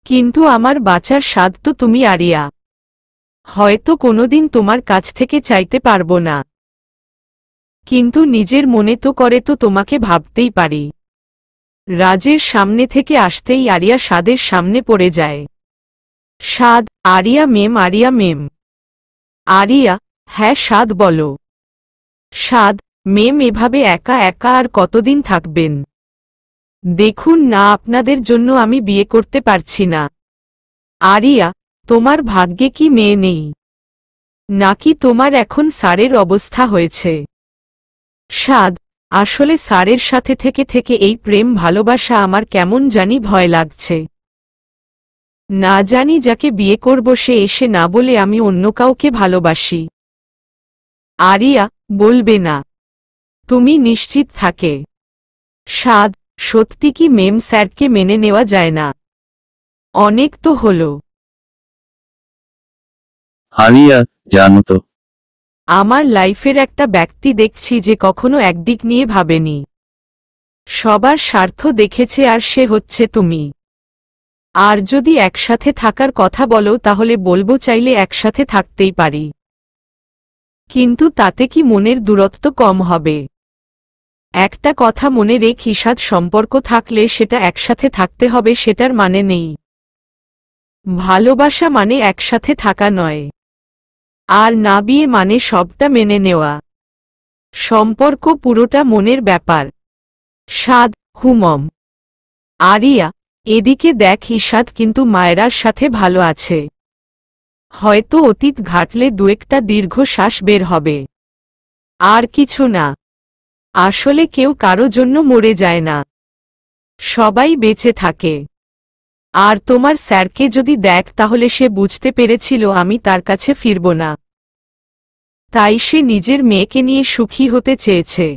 কিন্তু আমার বাঁচার স্বাদ তো তুমি আরিয়া। হয়তো কোনোদিন তোমার কাছ থেকে চাইতে পারবো না, কিন্তু নিজের মনে তো করে তো তোমাকে ভাবতেই পারি। রাজের সামনে থেকে আসতেই আরিয়া সাদের সামনে পড়ে যায়। সাদ, আরিয়া মেম, আরিয়া মেম। আরিয়া, হ্যাঁ সাদ, বলো। সাদ, মেম, এভাবে একা একা আর কতদিন থাকবেন? দেখুন না, আপনাদের জন্য আমি বিয়ে করতে পারছি না। আরিয়া, তোমার ভাগ্যে কি মেয়ে নেই? নাকি তোমার এখন স্যারের অবস্থা হয়েছে? সাদ, আসলে স্যারের সাথে থেকে থেকে এই প্রেম ভালোবাসা আমার কেমন জানি ভয় লাগছে। না জানি যাকে বিয়ে করব সে এসে না বলে আমি অন্য কাউকে ভালোবাসি। আরিয়া, বলবে না। তুমি নিশ্চিত থাকে। সাদ, সত্যি কি মেম স্যারকে মেনে নেওয়া যায় না? অনেক তো হলো। আরিয়া, জানো তো, আমার লাইফের একটা ব্যক্তি দেখছি যে কখনো একদিক নিয়ে ভাবেনি। সবার স্বার্থ দেখেছে, আর সে হচ্ছে তুমি। আর যদি একসাথে থাকার কথা বলো তাহলে বলবো চাইলে একসাথে থাকতেই পারি। কিন্তু তাতে কি মনের দূরত্ব কম হবে? একটা কথা মনে রেখি, ঈশাদ সম্পর্ক থাকলে সেটা একসাথে থাকতে হবে সেটার মানে নেই। ভালোবাসা মানে একসাথে থাকা নয়। আর না বিয়ে মানে সবটা মেনে নেওয়া। সম্পর্ক পুরোটা মনের ব্যাপার। সাদ, হুমম। আরিয়া, এদিকে দেখ, ঈশাদ কিন্তু মায়েরার সাথে ভালো আছে। হয়তো অতীত ঘাটলে দু একটা দীর্ঘশ্বাস বের হবে। আর কিছু না। আসলে কেউ কারো জন্য মরে যায় না, সবাই বেঁচে থাকে। আর তোমার স্যারকে যদি দেখ তাহলে সে বুঝতে পেরেছিল আমি তার কাছে ফিরব না। তাই সে নিজের মেয়েকে নিয়ে সুখী হতে চেয়েছে।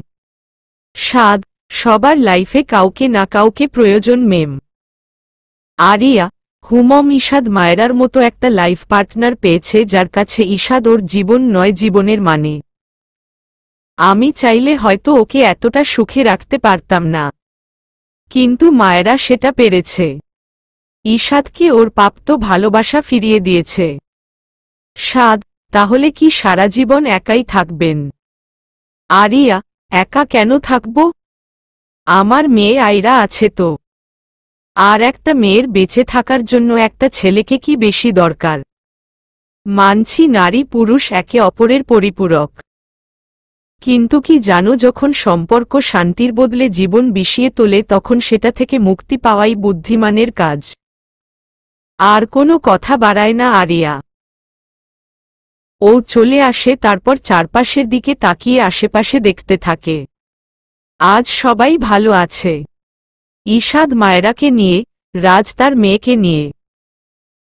সাদ, সবার লাইফে কাউকে না কাউকে প্রয়োজন মেম। আরিয়া, হুমম, ঈশাদ মায়েরার মতো একটা লাইফ পার্টনার পেয়েছে যার কাছে ঈশাদ ওর জীবন নয়, জীবনের মানে। আমি চাইলে হয়তো ওকে এতটা সুখে রাখতে পারতাম না, কিন্তু মায়েরা সেটা পেরেছে। ঈশাদকে ওর প্রাপ্ত ভালোবাসা ফিরিয়ে দিয়েছে। সাদ, তাহলে কি সারা জীবন একাই থাকবেন? আরিয়া, একা কেন থাকব? আমার মেয়ে আয়রা আছে তো। আর একটা মেয়ের বেঁচে থাকার জন্য একটা ছেলেকে কি বেশি দরকার? মানছি নারী পুরুষ একে অপরের পরিপূরক। কিন্তু কি জানো, যখন সম্পর্ক শান্তির বদলে জীবন বিষিয়ে তোলে তখন সেটা থেকে মুক্তি পাওয়াই বুদ্ধিমানের কাজ। আর কোনো কথা বাড়ায় না আরিয়া। ও চলে আসে, তারপর চারপাশের দিকে তাকিয়ে আশেপাশে দেখতে থাকে। আজ সবাই ভালো আছে। ঈশাদ মায়েরাকে নিয়ে, রাজ তার মেয়েকে নিয়ে।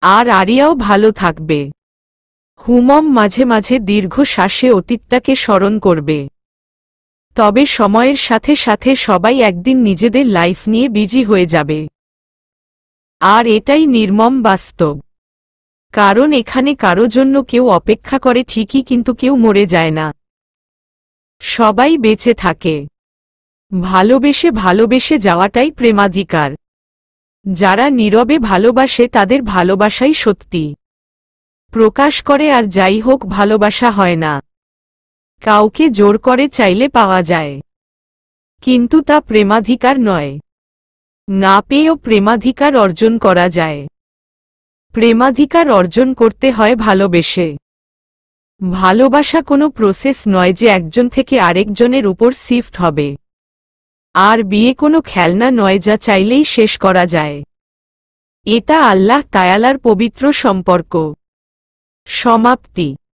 আর আরিয়াও ভালো থাকবে। হুমম মাঝে মাঝে দীর্ঘ শ্বাসে অতীতটাকে স্মরণ করবে। তবে সময়ের সাথে সাথে সবাই একদিন নিজেদের লাইফ নিয়ে বিজি হয়ে যাবে। আর এটাই নির্মম বাস্তব। কারণ এখানে কারো জন্য কেউ অপেক্ষা করে ঠিকই, কিন্তু কেউ মরে যায় না। সবাই বেঁচে থাকে। ভালোবেসে ভালোবেসে যাওয়াটাই প্রেমাধিকার। যারা নীরবে ভালোবাসে তাদের ভালোবাসাই সত্যি। প্রকাশ করে আর যাই হোক, ভালোবাসা হয় না। কাউকে জোর করে চাইলে পাওয়া যায়, কিন্তু তা প্রেমাধিকার নয়। না পেয়েও প্রেমাধিকার অর্জন করা যায়। প্রেমাধিকার অর্জন করতে হয় ভালোবেসে। ভালোবাসা কোনো প্রসেস নয় যে একজন থেকে আরেকজনের উপর শিফট হবে। আর বিয়ে কোনো খেলনা নয় যা চাইলেই শেষ করা যায়। এটা আল্লাহ তায়ালার পবিত্র সম্পর্ক। সমাপ্তি।